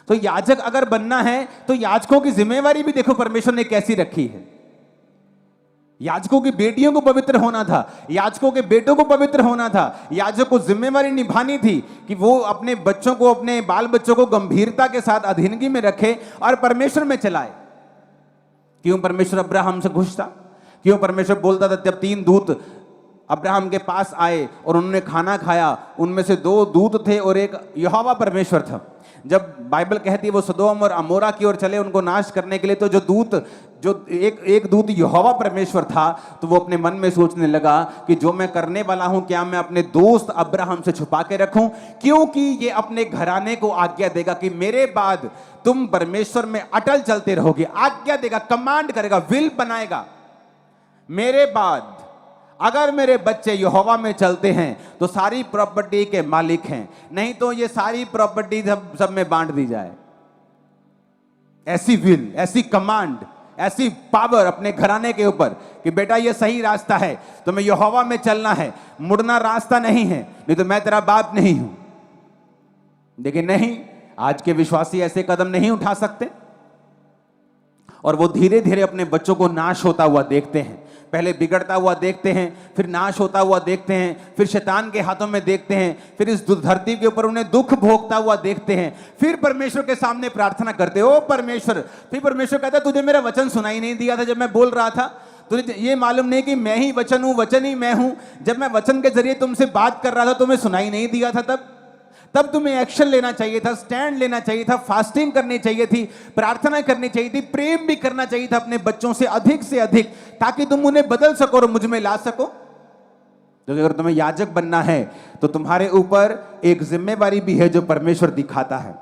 तो याजक अगर बनना है तो याजकों की जिम्मेवारी भी देखो परमेश्वर ने कैसी रखी है। याजकों की बेटियों को पवित्र होना था, याजकों के बेटों को पवित्र होना था। याजक को जिम्मेवारी निभानी थी कि वो अपने बच्चों को, अपने बाल बच्चों को गंभीरता के साथ अधीनगी में रखे और परमेश्वर में चलाए। क्यों परमेश्वर अब्राहम से खुश था? क्यों परमेश्वर बोलता था, जब 3 दूत अब्राहम के पास आए और उन्होंने खाना खाया, उनमें से 2 दूत थे और एक यहोवा परमेश्वर था। जब बाइबल कहती है वो सदोम और अमोरा की ओर चले उनको नाश करने के लिए, तो जो एक दूत यहोवा परमेश्वर था, तो वो अपने मन में सोचने लगा कि जो मैं करने वाला हूं, क्या मैं अपने दोस्त अब्राहम से छुपा के रखूं? क्योंकि ये अपने घराने को आज्ञा देगा कि मेरे बाद तुम परमेश्वर में अटल चलते रहोगे। आज्ञा देगा, कमांड करेगा, विल बनाएगा। मेरे बाद अगर मेरे बच्चे यहोवा में चलते हैं तो सारी प्रॉपर्टी के मालिक हैं, नहीं तो ये सारी प्रॉपर्टी सब में बांट दी जाए। ऐसी विल, ऐसी कमांड, ऐसी पावर अपने घराने के ऊपर कि बेटा ये सही रास्ता है, तुम्हें यहोवा में चलना है, मुड़ना रास्ता नहीं है, नहीं तो मैं तेरा बाप नहीं हूं। लेकिन नहीं, आज के विश्वासी ऐसे कदम नहीं उठा सकते और वो धीरे धीरे अपने बच्चों को नाश होता हुआ देखते हैं। पहले बिगड़ता हुआ देखते हैं, फिर नाश होता हुआ देखते हैं, फिर शैतान के हाथों में देखते हैं, फिर इस धरती के ऊपर उन्हें दुख भोगता हुआ देखते हैं, फिर परमेश्वर के सामने प्रार्थना करते हो परमेश्वर। फिर परमेश्वर कहता है तुझे मेरा वचन सुनाई नहीं दिया था जब मैं बोल रहा था? तुझे ये मालूम नहीं कि मैं ही वचन हूं, वचन ही मैं हूं? जब मैं वचन के जरिए तुमसे बात कर रहा था तुम्हें सुनाई नहीं दिया था? तब तुम्हें एक्शन लेना चाहिए था, स्टैंड लेना चाहिए था, फास्टिंग करनी चाहिए थी, प्रार्थना करनी चाहिए थी, प्रेम भी करना चाहिए था अपने बच्चों से अधिक, ताकि तुम उन्हें बदल सको और मुझ में ला सको। क्योंकि अगर तुम्हें याजक बनना है तो तुम्हारे ऊपर एक जिम्मेवारी भी है जो परमेश्वर दिखाता है।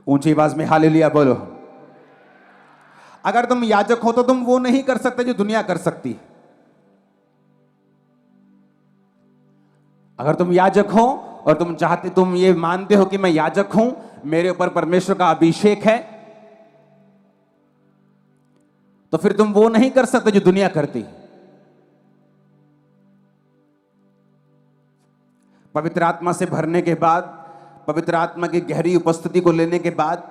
ऊंची आवाज में हालेलुया बोलो। अगर तुम याजक हो तो तुम वो नहीं कर सकते जो दुनिया कर सकती है। अगर तुम याजक हो और तुम ये मानते हो कि मैं याजक हूं, मेरे ऊपर परमेश्वर का अभिषेक है, तो फिर तुम वो नहीं कर सकते जो दुनिया करती। पवित्र आत्मा से भरने के बाद, पवित्र आत्मा की गहरी उपस्थिति को लेने के बाद,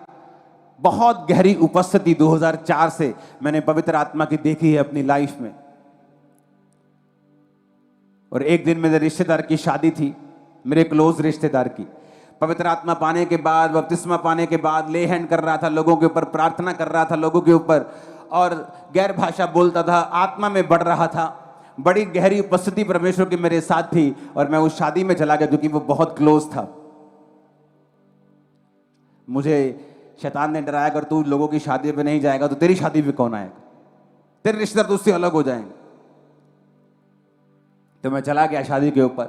बहुत गहरी उपस्थिति 2004 से मैंने पवित्र आत्मा की देखी है अपनी लाइफ में। और एक दिन मेरे रिश्तेदार की शादी थी, मेरे क्लोज रिश्तेदार की। पवित्र आत्मा पाने के बाद, बपतिस्मा पाने के बाद ले हैंड कर रहा था लोगों के ऊपर, प्रार्थना कर रहा था लोगों के ऊपर, और गैर भाषा बोलता था, आत्मा में बढ़ रहा था। बड़ी गहरी उपस्थिति परमेश्वर की मेरे साथ थी और मैं उस शादी में चला गया क्योंकि वो बहुत क्लोज था। मुझे शैतान ने डराया, अगर तू लोगों की शादी पे नहीं जाएगा तो तेरी शादी पे कौन आएगा, तेरे रिश्तेदार तो उससे अलग हो जाएंगे। तो मैं चला गया शादी के ऊपर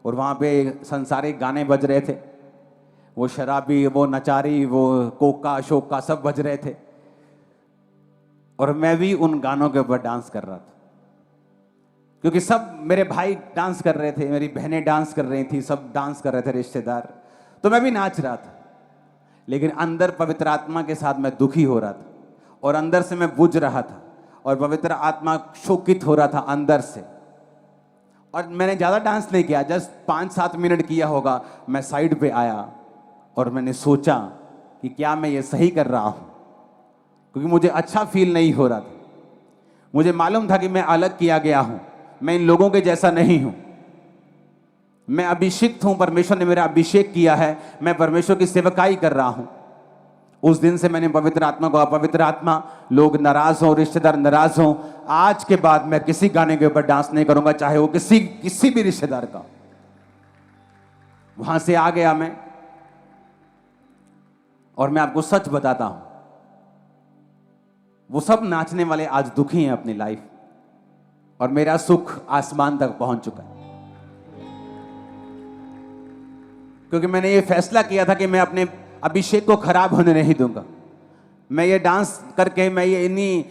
और वहाँ पे संसारिक गाने बज रहे थे, वो शराबी, वो नचारी, वो कोका शोका सब बज रहे थे, और मैं भी उन गानों के ऊपर डांस कर रहा था। क्योंकि सब मेरे भाई डांस कर रहे थे, मेरी बहनें डांस कर रही थी, सब डांस कर रहे थे रिश्तेदार, तो मैं भी नाच रहा था। लेकिन अंदर पवित्र आत्मा के साथ मैं दुखी हो रहा था और अंदर से मैं बुझ रहा था और पवित्र आत्मा शोकित हो रहा था अंदर से। और मैंने ज़्यादा डांस नहीं किया, जस्ट 5-7 मिनट किया होगा। मैं साइड पे आया और मैंने सोचा कि क्या मैं ये सही कर रहा हूँ, क्योंकि मुझे अच्छा फील नहीं हो रहा था। मुझे मालूम था कि मैं अलग किया गया हूँ, मैं इन लोगों के जैसा नहीं हूँ, मैं अभिषिक्त हूँ, परमेश्वर ने मेरा अभिषेक किया है, मैं परमेश्वर की सेवकाई कर रहा हूँ। उस दिन से मैंने पवित्र आत्मा को, पवित्र आत्मा, लोग नाराज हों, रिश्तेदार नाराज हों, आज के बाद मैं किसी गाने के ऊपर डांस नहीं करूंगा, चाहे वो किसी भी रिश्तेदार का। वहां से आ गया मैं, और मैं आपको सच बताता हूं, वो सब नाचने वाले आज दुखी हैं अपनी लाइफ, और मेरा सुख आसमान तक पहुंच चुका है। क्योंकि मैंने ये फैसला किया था कि मैं अपने अभिषेक को खराब होने नहीं दूंगा। मैं ये डांस करके, मैं ये इन्हीं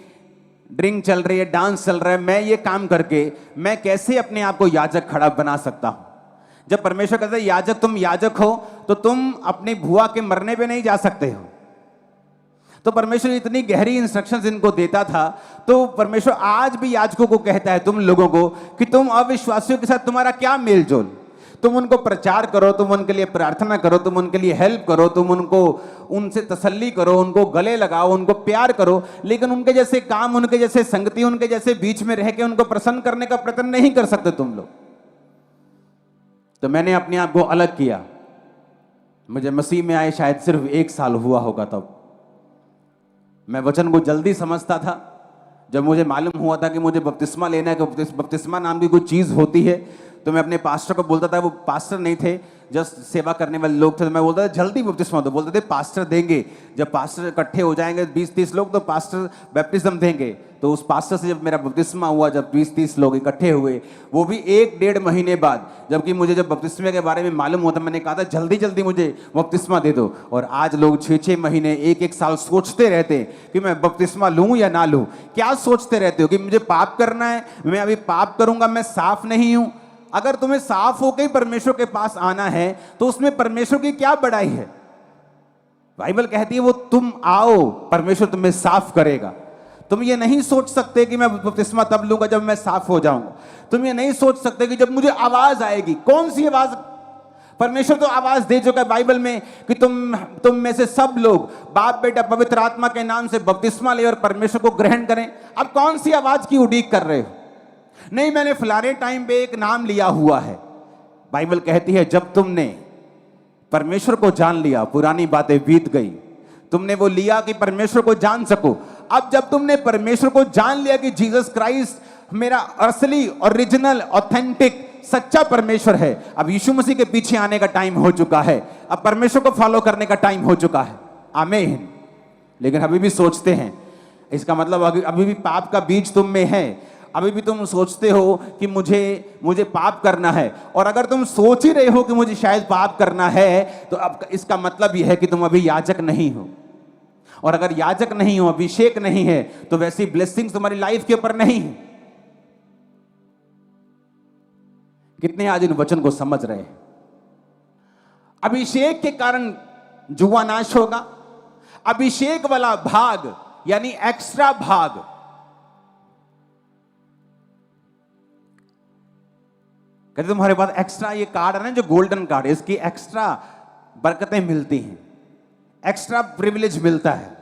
ड्रिंक चल रही है, डांस चल रहा है, मैं ये काम करके मैं कैसे अपने आप को याजक खड़ा बना सकता हूं। जब परमेश्वर कहता है याजक, तुम याजक हो, तो तुम अपनी भुआ के मरने पे नहीं जा सकते हो। तो परमेश्वर इतनी गहरी इंस्ट्रक्शंस इनको देता था, तो परमेश्वर आज भी याजकों को कहता है तुम लोगों को कि तुम अविश्वासियों के साथ तुम्हारा क्या मेल जोल, तुम उनको प्रचार करो, तुम उनके लिए प्रार्थना करो, तुम उनके लिए हेल्प करो, तुम उनसे तसल्ली करो, उनको गले लगाओ, उनको प्यार करो, लेकिन उनके जैसे काम, उनके जैसे संगति, उनके जैसे बीच में रह के उनको प्रसन्न करने का प्रयत्न नहीं कर सकते तुम लोग। तो मैंने अपने आप को अलग किया। मुझे मसीह में आए शायद सिर्फ 1 साल हुआ होगा तब। मैं वचन को जल्दी समझता था। जब मुझे मालूम हुआ था कि मुझे बपतिस्मा लेना है, कि बपतिस्मा नाम की कोई चीज़ होती है, तो मैं अपने पास्टर को बोलता था, वो पास्टर नहीं थे, जस्ट सेवा करने वाले लोग थे, तो मैं बोलता था जल्दी बपतिस्मा दो। बोलते थे पास्टर देंगे, जब पास्टर इकट्ठे हो जाएंगे 20-30 लोग तो पास्टर बैप्टिज्म देंगे। तो उस पास्टर से जब मेरा बपतिस्मा हुआ, जब 20-30 लोग इकट्ठे हुए, वो भी 1-1.5 महीने बाद, जबकि मुझे जब बपतिस्मे के बारे में मालूम हुआ था, मैंने कहा था जल्दी जल्दी मुझे बपतिस्मा दे दो। और आज लोग 6-6 महीने, 1-1 साल सोचते रहते हैं कि मैं बपतिस्मा लूँ या ना लूँ। क्या सोचते रहते हो कि मुझे पाप करना है, मैं अभी पाप करूँगा, मैं साफ नहीं हूँ। अगर तुम्हें साफ होकर ही परमेश्वर के पास आना है तो उसमें परमेश्वर की क्या बड़ाई है। बाइबल कहती है वो तुम आओ, परमेश्वर तुम्हें साफ करेगा। तुम ये नहीं सोच सकते कि मैं बपतिस्मा तब लूंगा जब मैं साफ हो जाऊंगा। तुम ये नहीं सोच सकते कि जब मुझे आवाज आएगी। कौन सी आवाज? परमेश्वर तो आवाज दे चुका है बाइबल में कि तुम में से सब लोग बाप बेटा पवित्र आत्मा के नाम से बपतिस्मा ले और परमेश्वर को ग्रहण करें। अब कौन सी आवाज की उड़ीक कर रहे हो? नहीं, मैंने फलाने टाइम पे एक नाम लिया हुआ है। बाइबल कहती है जब तुमने परमेश्वर को जान लिया, पुरानी बातें बीत गई, तुमने वो लिया कि परमेश्वर को जान सको। अब जब तुमने परमेश्वर को जान लिया कि जीसस क्राइस्ट मेरा असली, ओरिजिनल, ऑथेंटिक, सच्चा परमेश्वर है, अब यीशु मसीह के पीछे आने का टाइम हो चुका है। अब परमेश्वर को फॉलो करने का टाइम हो चुका है। आमीन। लेकिन अभी भी सोचते हैं, इसका मतलब अभी भी पाप का बीज तुम में है। अभी भी तुम सोचते हो कि मुझे पाप करना है। और अगर तुम सोच ही रहे हो कि मुझे शायद पाप करना है, तो अब इसका मतलब यह है कि तुम अभी याजक नहीं हो। और अगर याजक नहीं हो, अभिषेक नहीं है, तो वैसी ब्लेसिंग्स तुम्हारी लाइफ के ऊपर नहीं है। कितने आज इन वचन को समझ रहे हैं? अभिषेक के कारण जुआ नाश होगा। अभिषेक वाला भाग यानी एक्स्ट्रा भाग, कहते तुम्हारे पास एक्स्ट्रा ये कार्ड है ना, जो गोल्डन कार्ड, इसकी एक्स्ट्रा बरकतें मिलती हैं, एक्स्ट्रा प्रिविलेज मिलता है।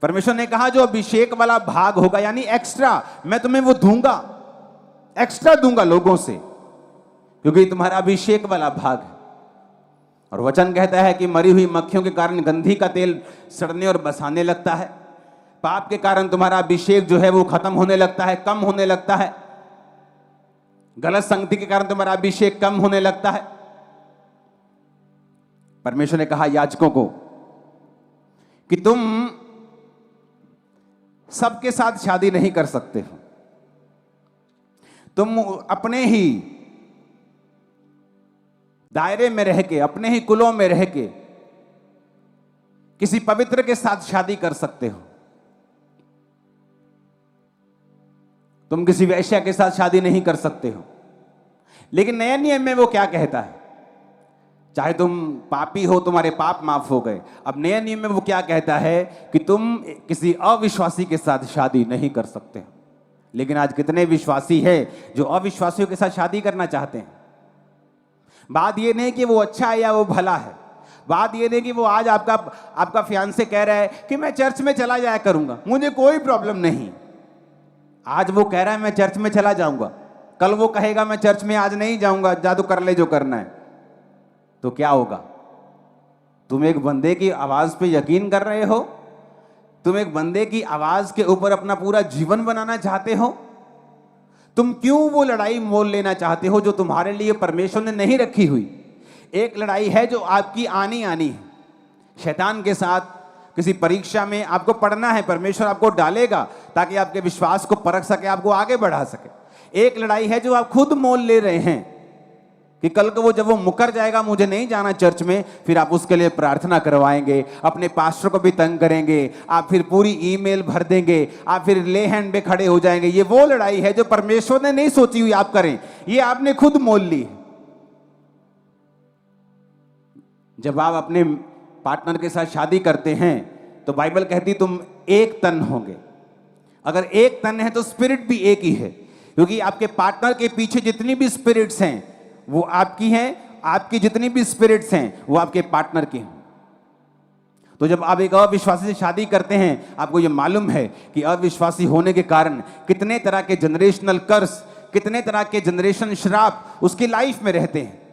परमेश्वर ने कहा जो अभिषेक वाला भाग होगा यानी एक्स्ट्रा, मैं तुम्हें वो दूंगा, एक्स्ट्रा दूंगा लोगों से, क्योंकि तुम्हारा अभिषेक वाला भाग है। और वचन कहता है कि मरी हुई मक्खियों के कारण गंधी का तेल सड़ने और बसाने लगता है। पाप के कारण तुम्हारा अभिषेक जो है वो खत्म होने लगता है, कम होने लगता है। गलत संगति के कारण तुम्हारा अभिषेक कम होने लगता है। परमेश्वर ने कहा याजकों को कि तुम सबके साथ शादी नहीं कर सकते हो। तुम अपने ही दायरे में रह के, अपने ही कुलों में रह के किसी पवित्र के साथ शादी कर सकते हो। तुम किसी वैश्या के साथ शादी नहीं कर सकते हो। लेकिन नए नियम में वो क्या कहता है? चाहे तुम पापी हो, तुम्हारे पाप माफ हो गए। अब नए नियम में वो क्या कहता है कि तुम किसी अविश्वासी के साथ शादी नहीं कर सकते। लेकिन आज कितने विश्वासी हैं जो अविश्वासियों के साथ शादी करना चाहते हैं। बात ये नहीं कि वो अच्छा है या वो भला है। बात ये नहीं कि वो आज आपका फियांसे कह रहा है कि मैं चर्च में चला जाया करूंगा, मुझे कोई प्रॉब्लम नहीं। आज वो कह रहा है मैं चर्च में चला जाऊंगा, कल वो कहेगा मैं चर्च में आज नहीं जाऊंगा, जादू कर ले जो करना है। तो क्या होगा? तुम एक बंदे की आवाज पे यकीन कर रहे हो? तुम एक बंदे की आवाज के ऊपर अपना पूरा जीवन बनाना चाहते हो? तुम क्यों वो लड़ाई मोल लेना चाहते हो जो तुम्हारे लिए परमेश्वर ने नहीं रखी हुई? एक लड़ाई है जो आपकी आनी है शैतान के साथ। किसी परीक्षा में आपको पढ़ना है, परमेश्वर आपको डालेगा ताकि आपके विश्वास को परख सके, आपको आगे बढ़ा सके। एक लड़ाई है जो आप खुद मोल ले रहे हैं कि कल को जब वो मुकर जाएगा, मुझे नहीं जाना चर्च में, फिर आप उसके लिए प्रार्थना करवाएंगे, अपने पास्टर को भी तंग करेंगे, आप फिर पूरी ईमेल भर देंगे, आप फिर ले हैंड पे खड़े हो जाएंगे। ये वो लड़ाई है जो परमेश्वर ने नहीं सोची हुई आप करें, ये आपने खुद मोल ली। जब आप अपने पार्टनर के साथ शादी करते हैं तो बाइबल कहती तुम एक तन होंगे। अगर एक तन है तो स्पिरिट भी एक ही है, क्योंकि आपके पार्टनर के पीछे जितनी भी स्पिरिट्स हैं वो आपकी हैं, आपकी जितनी भी स्पिरिट्स हैं वो आपके पार्टनर की हैं। तो जब आप एक अविश्वासी से शादी करते हैं, आपको ये मालूम है कि अविश्वासी होने के कारण कितने तरह के जनरेशनल कर्स, कितने तरह के जनरेशन श्राप उसकी लाइफ में रहते हैं।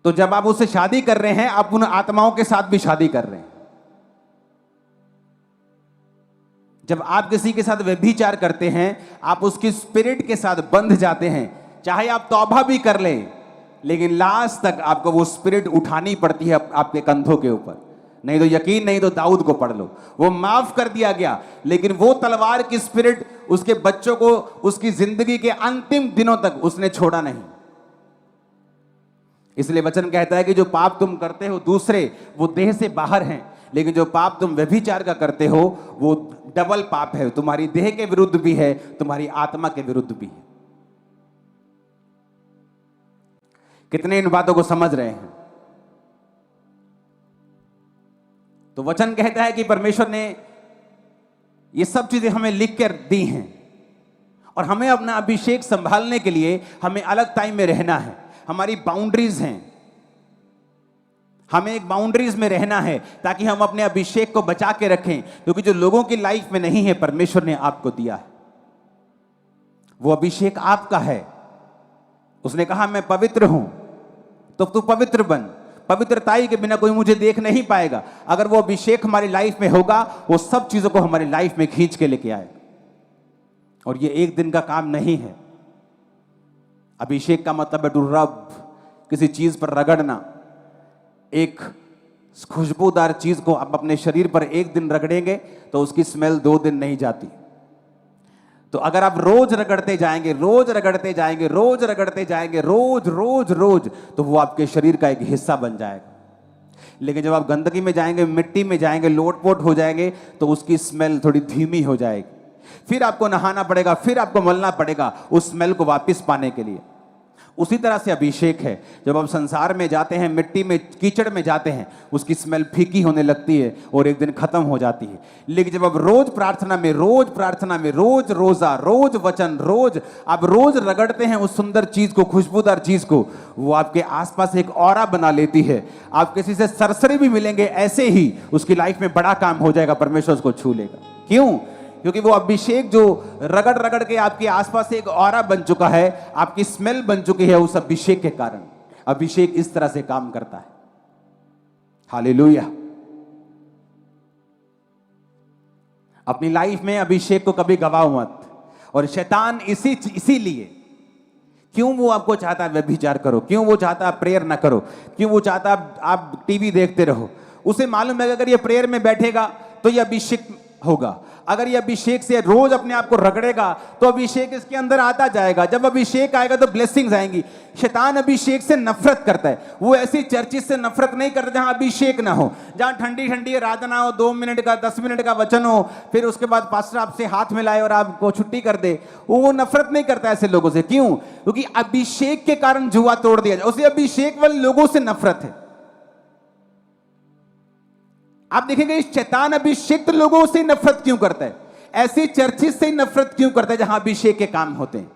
तो जब आप उससे शादी कर रहे हैं, आप उन आत्माओं के साथ भी शादी कर रहे हैं। जब आप किसी के साथ व्यभिचार करते हैं, आप उसकी स्पिरिट के साथ बंध जाते हैं। चाहे आप तौबा भी कर लें, लेकिन लास्ट तक आपको वो स्पिरिट उठानी पड़ती है आपके कंधों के ऊपर। नहीं तो यकीन नहीं तो दाऊद को पढ़ लो, वो माफ कर दिया गया, लेकिन वो तलवार की स्पिरिट उसके बच्चों को उसकी जिंदगी के अंतिम दिनों तक उसने छोड़ा नहीं। इसलिए वचन कहता है कि जो पाप तुम करते हो दूसरे, वो देह से बाहर हैं, लेकिन जो पाप तुम व्यभिचार का करते हो वो डबल पाप है। तुम्हारी देह के विरुद्ध भी है, तुम्हारी आत्मा के विरुद्ध भी है। कितने इन बातों को समझ रहे हैं? तो वचन कहता है कि परमेश्वर ने ये सब चीजें हमें लिख कर दी हैं और हमें अपना अभिषेक संभालने के लिए हमें अलग टाइम में रहना है। हमारी बाउंड्रीज हैं, हमें एक बाउंड्रीज में रहना है ताकि हम अपने अभिषेक को बचा के रखें, क्योंकि जो लोगों की लाइफ में नहीं है परमेश्वर ने आपको दिया है। वो अभिषेक आपका है। उसने कहा मैं पवित्र हूं, तो तू पवित्र बन। पवित्रताई के बिना कोई मुझे देख नहीं पाएगा। अगर वो अभिषेक हमारी लाइफ में होगा, वो सब चीजों को हमारी लाइफ में खींच के लेके आएगा। और ये एक दिन का काम नहीं है। अभिषेक का मतलब है टू रब, किसी चीज पर रगड़ना। एक खुशबूदार चीज को आप अपने शरीर पर एक दिन रगड़ेंगे तो उसकी स्मेल 2 दिन नहीं जाती। तो अगर आप रोज रगड़ते जाएंगे, रोज रगड़ते जाएंगे, रोज रगड़ते जाएंगे, रोज रोज रोज, तो वो आपके शरीर का एक हिस्सा बन जाएगा। लेकिन जब आप गंदगी में जाएंगे, मिट्टी में जाएंगे, लोटपोट हो जाएंगे, तो उसकी स्मेल थोड़ी धीमी हो जाएगी। फिर आपको नहाना पड़ेगा, फिर आपको मलना पड़ेगा उस स्मेल को वापस पाने के लिए। उसी तरह से अभिषेक है। जब आप संसार में जाते हैं, मिट्टी में, कीचड़ में जाते हैं, उसकी स्मेल फीकी होने लगती है और एक दिन खत्म हो जाती है। लेकिन जब आप रोज प्रार्थना में, रोज प्रार्थना में, रोज रोजा, रोज वचन, रोज आप रोज रगड़ते हैं उस सुंदर चीज को, खुशबूदार चीज को, वो आपके आसपास एक ऑरा बना लेती है। आप किसी से सरसरी भी मिलेंगे, ऐसे ही उसकी लाइफ में बड़ा काम हो जाएगा, परमेश्वर उसको छू लेगा। क्यों? क्योंकि वो अभिषेक जो रगड़ रगड़ के आपके आसपास एक ऑरा बन चुका है, आपकी स्मेल बन चुकी है उस अभिषेक के कारण। अभिषेक इस तरह से काम करता है। हालेलुया। अपनी लाइफ में अभिषेक को कभी गवाओ मत। और शैतान इसीलिए, क्यों वो आपको चाहता है व्यभिचार करो, क्यों वो चाहता है प्रेयर ना करो, क्यों वो चाहता है आप टीवी देखते रहो? उसे मालूम है कि अगर ये प्रेयर में बैठेगा तो ये अभिषेक होगा। अगर ये अभिषेक से रोज अपने आप को रगड़ेगा तो अभिषेक इसके अंदर आता जाएगा। जब अभिषेक आएगा तो ब्लेसिंग्स आएंगी। शैतान अभिषेक से नफरत करता है। वो ऐसी चर्चिस से नफरत नहीं करता जहां अभिषेक ना हो, जहां ठंडी ठंडी आराधना हो, 2 मिनट का 10 मिनट का वचन हो, फिर उसके बाद पास्टर आपसे हाथ मिलाए और आपको छुट्टी कर दे। वो नफरत नहीं करता ऐसे लोगों से। क्यों? क्योंकि अभिषेक के कारण जुआ तोड़ दिया जाए। उसे अभिषेक वाले लोगों से नफरत है। आप देखेंगे शैतान अभिषेक लोगों से नफरत क्यों करता है, ऐसी चर्चिस से नफरत क्यों करता है जहां अभिषेक के काम होते हैं?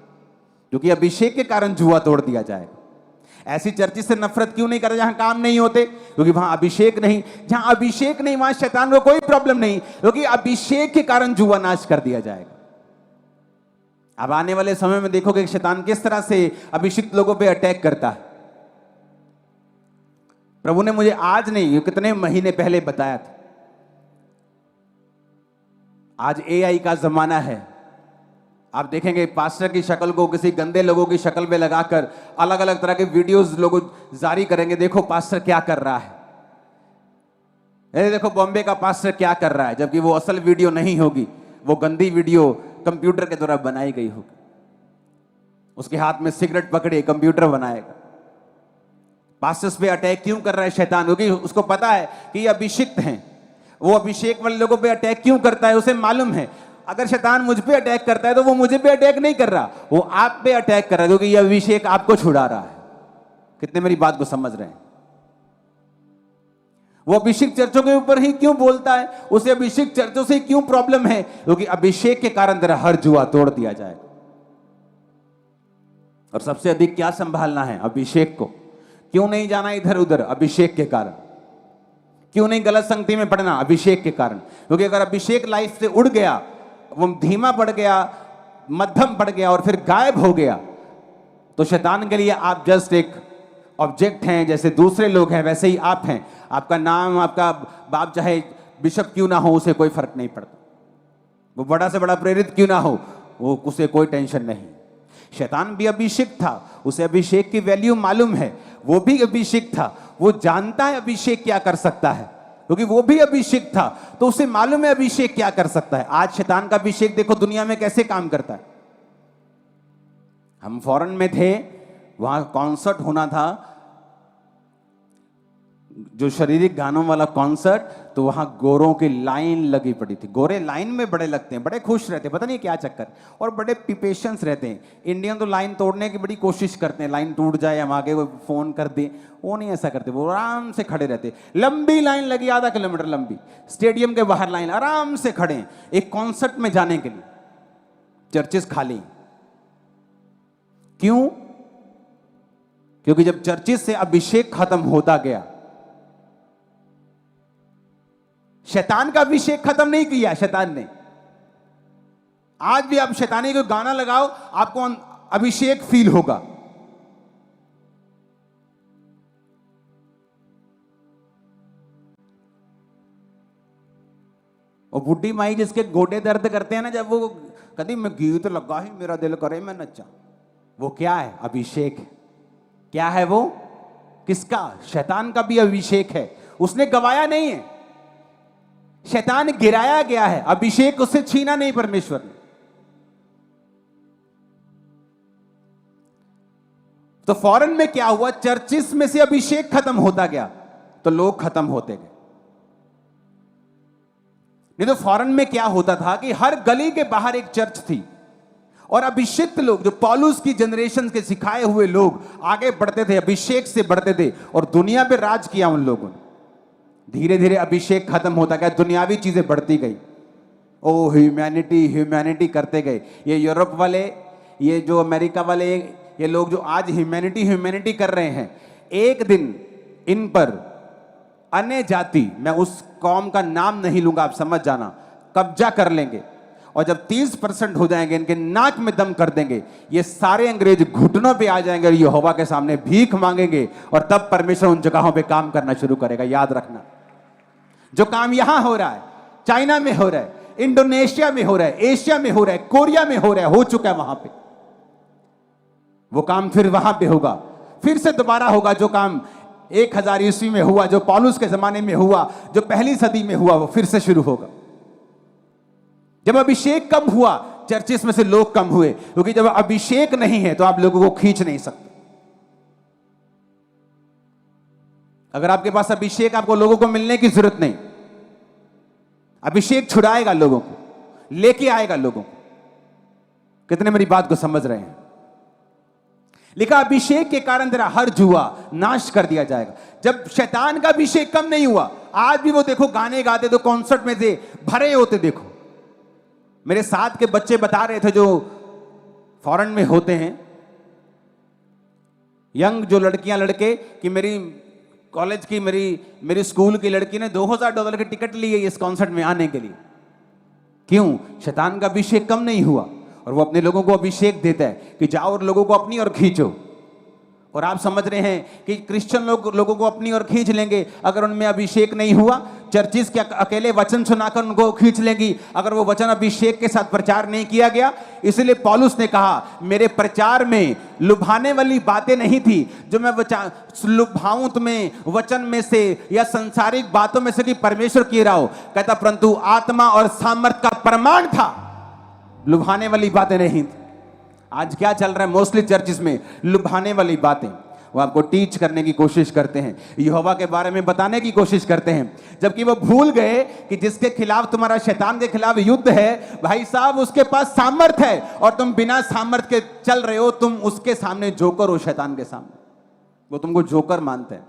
क्योंकि अभिषेक के कारण जुआ तोड़ दिया जाएगा। ऐसी चर्चिस से नफरत क्यों नहीं करता जहां काम नहीं होते? क्योंकि वहां अभिषेक नहीं। जहां अभिषेक नहीं वहां शैतान को कोई प्रॉब्लम नहीं, क्योंकि अभिषेक के कारण जुआ नाश कर दिया जाएगा। अब आने वाले समय में देखोगे शैतान किस तरह से अभिषिक्त लोगों पर अटैक करता है। प्रभु ने मुझे आज नहीं, कितने महीने पहले बताया था। आज एआई का जमाना है। आप देखेंगे पास्टर की शक्ल को किसी गंदे लोगों की शक्ल में लगाकर अलग अलग तरह के वीडियोस लोग जारी करेंगे। देखो पास्टर क्या कर रहा है, देखो बॉम्बे का पास्टर क्या कर रहा है, जबकि वो असल वीडियो नहीं होगी, वो गंदी वीडियो कंप्यूटर के द्वारा बनाई गई होगी। उसके हाथ में सिगरेट पकड़े, कंप्यूटर बनाएगा। पास्टर्स पे अटैक क्यों कर रहा है शैतान? क्योंकि उसको पता है कि ये अभिषिक्त हैं। वो अभिषेक वाले लोगों पे अटैक क्यों करता है? उसे मालूम है अगर शैतान मुझ पे अटैक करता है तो वो मुझे पे अटैक नहीं कर रहा, वो आप पे अटैक कर रहा है, क्योंकि ये अभिषेक आपको छुड़ा रहा है। कितने मेरी बात को समझ रहे हैं? वो अभिषेक चर्चों के ऊपर ही क्यों बोलता है? उसे अभिषेक चर्चों से क्यों प्रॉब्लम है? क्योंकि अभिषेक के कारण तेरा हर जुआ तोड़ दिया जाएगा। और सबसे अधिक क्या संभालना है? अभिषेक को। क्यों नहीं जाना इधर उधर? अभिषेक के कारण। क्यों नहीं गलत संगति में पड़ना? अभिषेक के कारण। क्योंकि अगर अभिषेक लाइफ से उड़ गया, वो धीमा पड़ गया, मध्यम पड़ गया और फिर गायब हो गया, तो शैतान के लिए आप जस्ट एक ऑब्जेक्ट हैं। जैसे दूसरे लोग हैं वैसे ही आप हैं। आपका नाम, आपका बाप चाहे बिशप क्यों ना हो, उसे कोई फर्क नहीं पड़ता। वो बड़ा से बड़ा प्रेरित क्यों ना हो, वो उसे कोई टेंशन नहीं। शैतान भी अभिषेक था, उसे अभिषेक की वैल्यू मालूम है। वो भी अभिषेक था, वो जानता है अभिषेक क्या कर सकता है, क्योंकि वो भी अभिषेक था, तो उसे मालूम है अभिषेक क्या कर सकता है। आज शैतान का अभिषेक देखो दुनिया में कैसे काम करता है। हम फॉरेन में थे, वहां कॉन्सर्ट होना था, जो शारीरिक गानों वाला कॉन्सर्ट, तो वहां गोरों की लाइन लगी पड़ी थी। गोरे लाइन में बड़े लगते हैं, बड़े खुश रहते हैं, पता नहीं क्या चक्कर, और बड़े पेशेंस रहते हैं। इंडियन तो लाइन तोड़ने की बड़ी कोशिश करते हैं, लाइन टूट जाए, हम आगे वो फोन कर दें। वो नहीं ऐसा करते, वो आराम से खड़े रहते। लंबी लाइन लगी, आधा किलोमीटर लंबी, स्टेडियम के बाहर लाइन, आराम से खड़े एक कॉन्सर्ट में जाने के लिए। चर्चेस खाली, क्यों? क्योंकि जब चर्चिस से अभिषेक खत्म होता गया, शैतान का अभिषेक खत्म नहीं किया शैतान ने। आज भी आप शैतानी को गाना लगाओ, आपको अभिषेक फील होगा। और बुढ़ी माई जिसके गोडे दर्द करते हैं ना, जब वो कभी मैं गीत लगा ही मेरा दिल करे मैं नचा, वो क्या है? अभिषेक है। क्या है वो? किसका? शैतान का भी अभिषेक है। उसने गवाया नहीं है, शैतान गिराया गया है, अभिषेक उससे छीना नहीं परमेश्वर ने। तो फौरन में क्या हुआ? चर्चिस में से अभिषेक खत्म होता गया तो लोग खत्म होते गए। नहीं तो फौरन में क्या होता था कि हर गली के बाहर एक चर्च थी और अभिषिक्त लोग, जो पौलुस की जनरेशन के सिखाए हुए लोग आगे बढ़ते थे, अभिषेक से बढ़ते थे और दुनिया पे राज किया उन लोगों ने। धीरे धीरे अभिषेक खत्म होता गया, दुनियावी चीजें बढ़ती गई। ओ ह्यूमैनिटी ह्यूमैनिटी करते गए। ये यूरोप वाले, ये जो अमेरिका वाले, ये लोग जो आज ह्यूमैनिटी ह्यूमैनिटी कर रहे हैं, एक दिन इन पर अन्य जाति, मैं उस कौम का नाम नहीं लूंगा, आप समझ जाना, कब्जा कर लेंगे। और जब 30% हो जाएंगे, इनके नाक में दम कर देंगे, ये सारे अंग्रेज घुटनों पे आ जाएंगे और यहोवा के सामने भीख मांगेंगे। और तब परमेश्वर उन जगहों पे काम करना शुरू करेगा। याद रखना, जो काम यहां हो रहा है, चाइना में हो रहा है, इंडोनेशिया में हो रहा है, एशिया में हो रहा है, कोरिया में हो रहा है, हो चुका है वहां पे, वो काम फिर वहां पे होगा, फिर से दोबारा होगा। जो काम 1000 ईस्वी में हुआ, जो पौलुस के जमाने में हुआ, जो पहली सदी में हुआ, वो फिर से शुरू होगा। जब अभिषेक कम हुआ, चर्चिस में से लोग कम हुए, क्योंकि जब अभिषेक नहीं है तो आप लोगों को खींच नहीं सकते। अगर आपके पास अभिषेक, आपको लोगों को मिलने की जरूरत नहीं। अभिषेक छुड़ाएगा लोगों को, लेके आएगा लोगों को। कितने मेरी बात को समझ रहे हैं? लिखा अभिषेक के कारण तेरा हर जुआ नाश कर दिया जाएगा। जब शैतान का अभिषेक कम नहीं हुआ, आज भी वो देखो गाने गाते तो कॉन्सर्ट में से भरे होते। देखो मेरे साथ के बच्चे बता रहे थे, जो फॉरेन में होते हैं, यंग जो लड़कियां लड़के, कि मेरी कॉलेज की, मेरी स्कूल की लड़की ने $2000 की टिकट ली है इस कॉन्सर्ट में आने के लिए। क्यों? शैतान का अभिषेक कम नहीं हुआ। और वो अपने लोगों को अभिषेक देता है कि जाओ और लोगों को अपनी ओर खींचो। और आप समझ रहे हैं कि क्रिश्चियन लोगों को अपनी ओर खींच लेंगे अगर उनमें अभिषेक नहीं हुआ। चर्चिस के अकेले वचन सुनाकर उनको खींच लेंगी अगर वो वचन अभिषेक के साथ प्रचार नहीं किया गया। इसलिए पौलुस ने कहा, मेरे प्रचार में लुभाने वाली बातें नहीं थी, जो मैं लुभाऊं तुम्हें वचन में से या संसारिक बातों में से कि परमेश्वर की रहा हो। कहता परंतु आत्मा और सामर्थ का प्रमाण था, लुभाने वाली बातें नहीं थी। आज क्या चल रहा है मोस्टली चर्चिस में? लुभाने वाली बातें। वो आपको टीच करने की कोशिश करते हैं, यहोवा के बारे में बताने की कोशिश करते हैं, जबकि वो भूल गए कि जिसके खिलाफ तुम्हारा, शैतान के खिलाफ युद्ध है, भाई साहब उसके पास सामर्थ है और तुम बिना सामर्थ के चल रहे हो। तुम उसके सामने जोकर हो, शैतान के सामने। वो तुमको जोकर मानते हैं।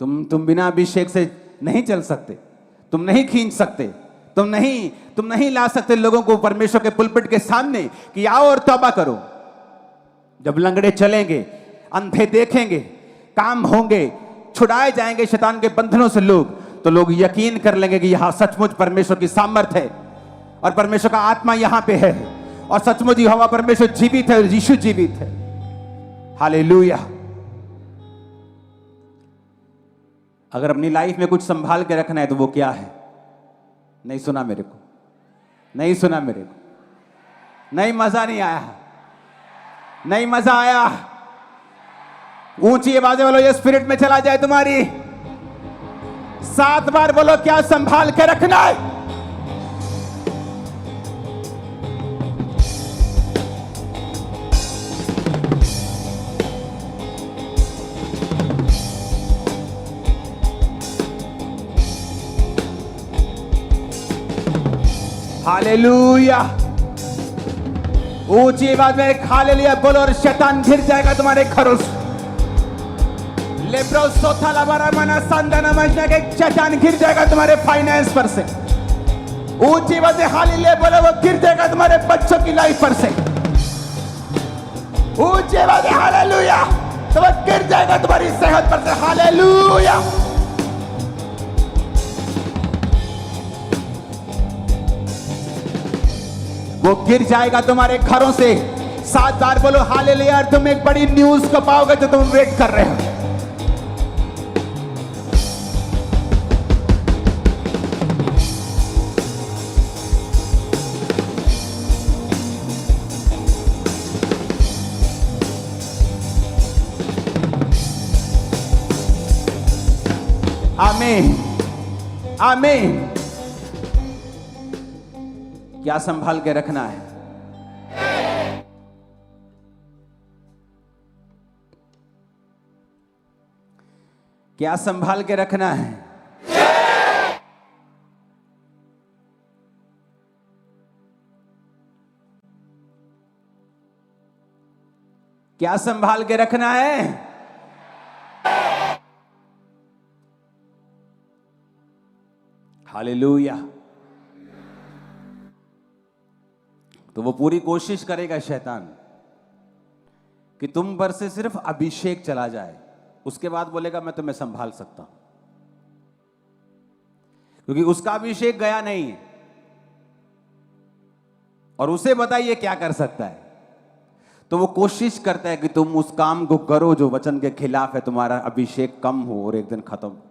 तुम बिना अभिषेक से नहीं चल सकते, तुम नहीं खींच सकते, तुम नहीं ला सकते लोगों को परमेश्वर के पुलपिट के सामने कि आओ और तौबा करो। जब लंगड़े चलेंगे, अंधे देखेंगे, काम होंगे, छुड़ाए जाएंगे शैतान के बंधनों से लोग, तो लोग यकीन कर लेंगे कि यहां सचमुच परमेश्वर की सामर्थ है और परमेश्वर का आत्मा यहां पे है और सचमुच यहोवा परमेश्वर जीवित है और यीशु जीवित है। हालेलुया। अगर अपनी लाइफ में कुछ संभाल के रखना है तो वो क्या है? नहीं सुना मेरे को, नहीं सुना मेरे को, नहीं मजा नहीं आया, नहीं मजा आया। ऊंची आवाजें बोलो, ये स्पिरिट में चला जाए तुम्हारी। 7 बार बोलो, क्या संभाल के रखना है? हालेलुया। ऊंची आवाज में हालेलुया बोलो और शैतान गिर जाएगा तुम्हारे घरों से। लेब्रो सोथा लबारा मना संदना मजना के शैतान गिर जाएगा तुम्हारे फाइनेंस पर से। ऊंची आवाज हालेलुया बोलो, वो गिर जाएगा तुम्हारे बच्चों की लाइफ पर से। ऊंची आवाज हालेलुया, तो वो गिर जाएगा तुम्हारी सेहत पर से। हालेलुया। वो गिर जाएगा तुम्हारे घरों से। 7 बार बोलो हालेलुया, और तुम एक बड़ी न्यूज को पाओगे जो तुम वेट कर रहे हो। आमीन, आमीन। क्या संभाल के रखना है? क्या संभाल के रखना है? क्या संभाल के रखना है? हालेलुया। तो वो पूरी कोशिश करेगा शैतान कि तुम पर से सिर्फ अभिषेक चला जाए, उसके बाद बोलेगा मैं तुम्हें संभाल सकता हूं, क्योंकि उसका अभिषेक गया नहीं है। और उसे बताइए क्या कर सकता है, तो वो कोशिश करता है कि तुम उस काम को करो जो वचन के खिलाफ है, तुम्हारा अभिषेक कम हो और एक दिन खत्म हो।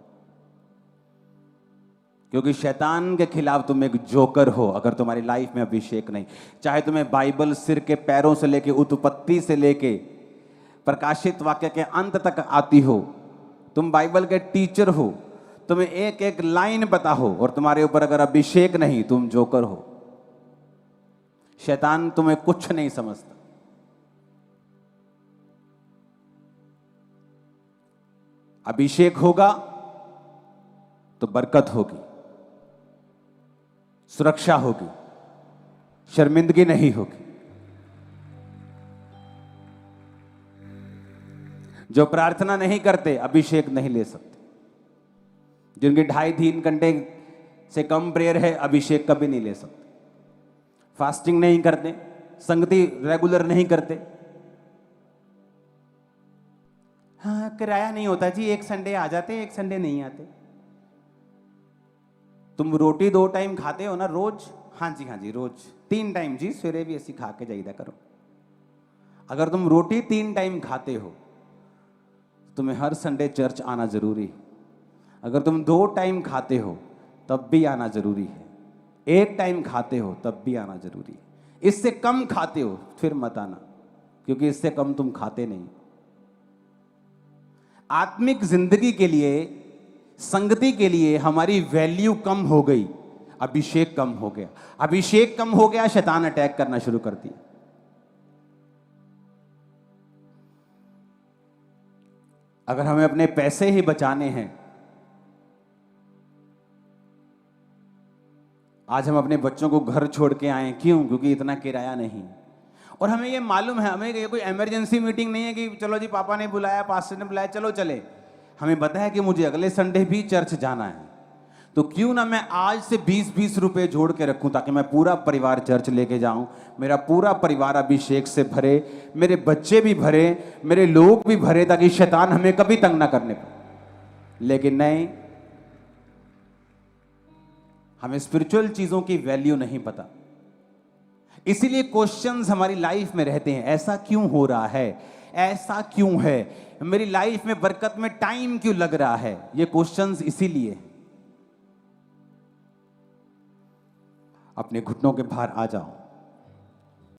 क्योंकि शैतान के खिलाफ तुम एक जोकर हो अगर तुम्हारी लाइफ में अभिषेक नहीं। चाहे तुम्हें बाइबल सिर के पैरों से लेके उत्पत्ति से लेके प्रकाशित वाक्य के अंत तक आती हो, तुम बाइबल के टीचर हो, तुम्हें एक एक लाइन पता हो, और तुम्हारे ऊपर अगर अभिषेक नहीं, तुम जोकर हो। शैतान तुम्हें कुछ नहीं समझता। अभिषेक होगा तो बरकत होगी, सुरक्षा होगी, शर्मिंदगी नहीं होगी। जो प्रार्थना नहीं करते अभिषेक नहीं ले सकते। जिनकी 2.5-3 घंटे से कम प्रेयर है, अभिषेक कभी नहीं ले सकते। फास्टिंग नहीं करते, संगति रेगुलर नहीं करते। हाँ, किराया नहीं होता जी, एक संडे आ जाते, एक संडे नहीं आते। तुम रोटी 2 टाइम खाते हो ना रोज? हाँ जी रोज 3 टाइम जी, सवेरे भी ऐसी खा के जाइदा करो। अगर तुम रोटी 3 टाइम खाते हो, तुम्हें हर संडे चर्च आना जरूरी है। अगर तुम 2 टाइम खाते हो तब भी आना जरूरी है। 1 टाइम खाते हो तब भी आना जरूरी है। इससे कम खाते हो फिर मत आना, क्योंकि इससे कम तुम खाते नहीं। आत्मिक जिंदगी के लिए, संगति के लिए हमारी वैल्यू कम हो गई, अभिषेक कम हो गया। अभिषेक कम हो गया, शैतान अटैक करना शुरू कर दिया। अगर हमें अपने पैसे ही बचाने हैं, आज हम अपने बच्चों को घर छोड़ के आए, क्यों? क्योंकि इतना किराया नहीं। और हमें ये मालूम है, हमें ये कोई इमरजेंसी मीटिंग नहीं है कि चलो जी पापा ने बुलाया, पास्टर ने बुलाया, चलो चले। हमें पता है कि मुझे अगले संडे भी चर्च जाना है, तो क्यों ना मैं आज से 20-20 रुपए जोड़ के रखूं, ताकि मैं पूरा परिवार चर्च लेके जाऊं, मेरा पूरा परिवार अभिषेक से भरे, मेरे बच्चे भी भरे, मेरे लोग भी भरे, ताकि शैतान हमें कभी तंग ना करने पाए। लेकिन नहीं, हमें स्पिरिचुअल चीजों की वैल्यू नहीं पता। इसीलिए क्वेश्चंस हमारी लाइफ में रहते हैं, ऐसा क्यों हो रहा है, ऐसा क्यों है, मेरी लाइफ में बरकत में टाइम क्यों लग रहा है। ये क्वेश्चंस इसीलिए। अपने घुटनों के बाहर आ जाओ।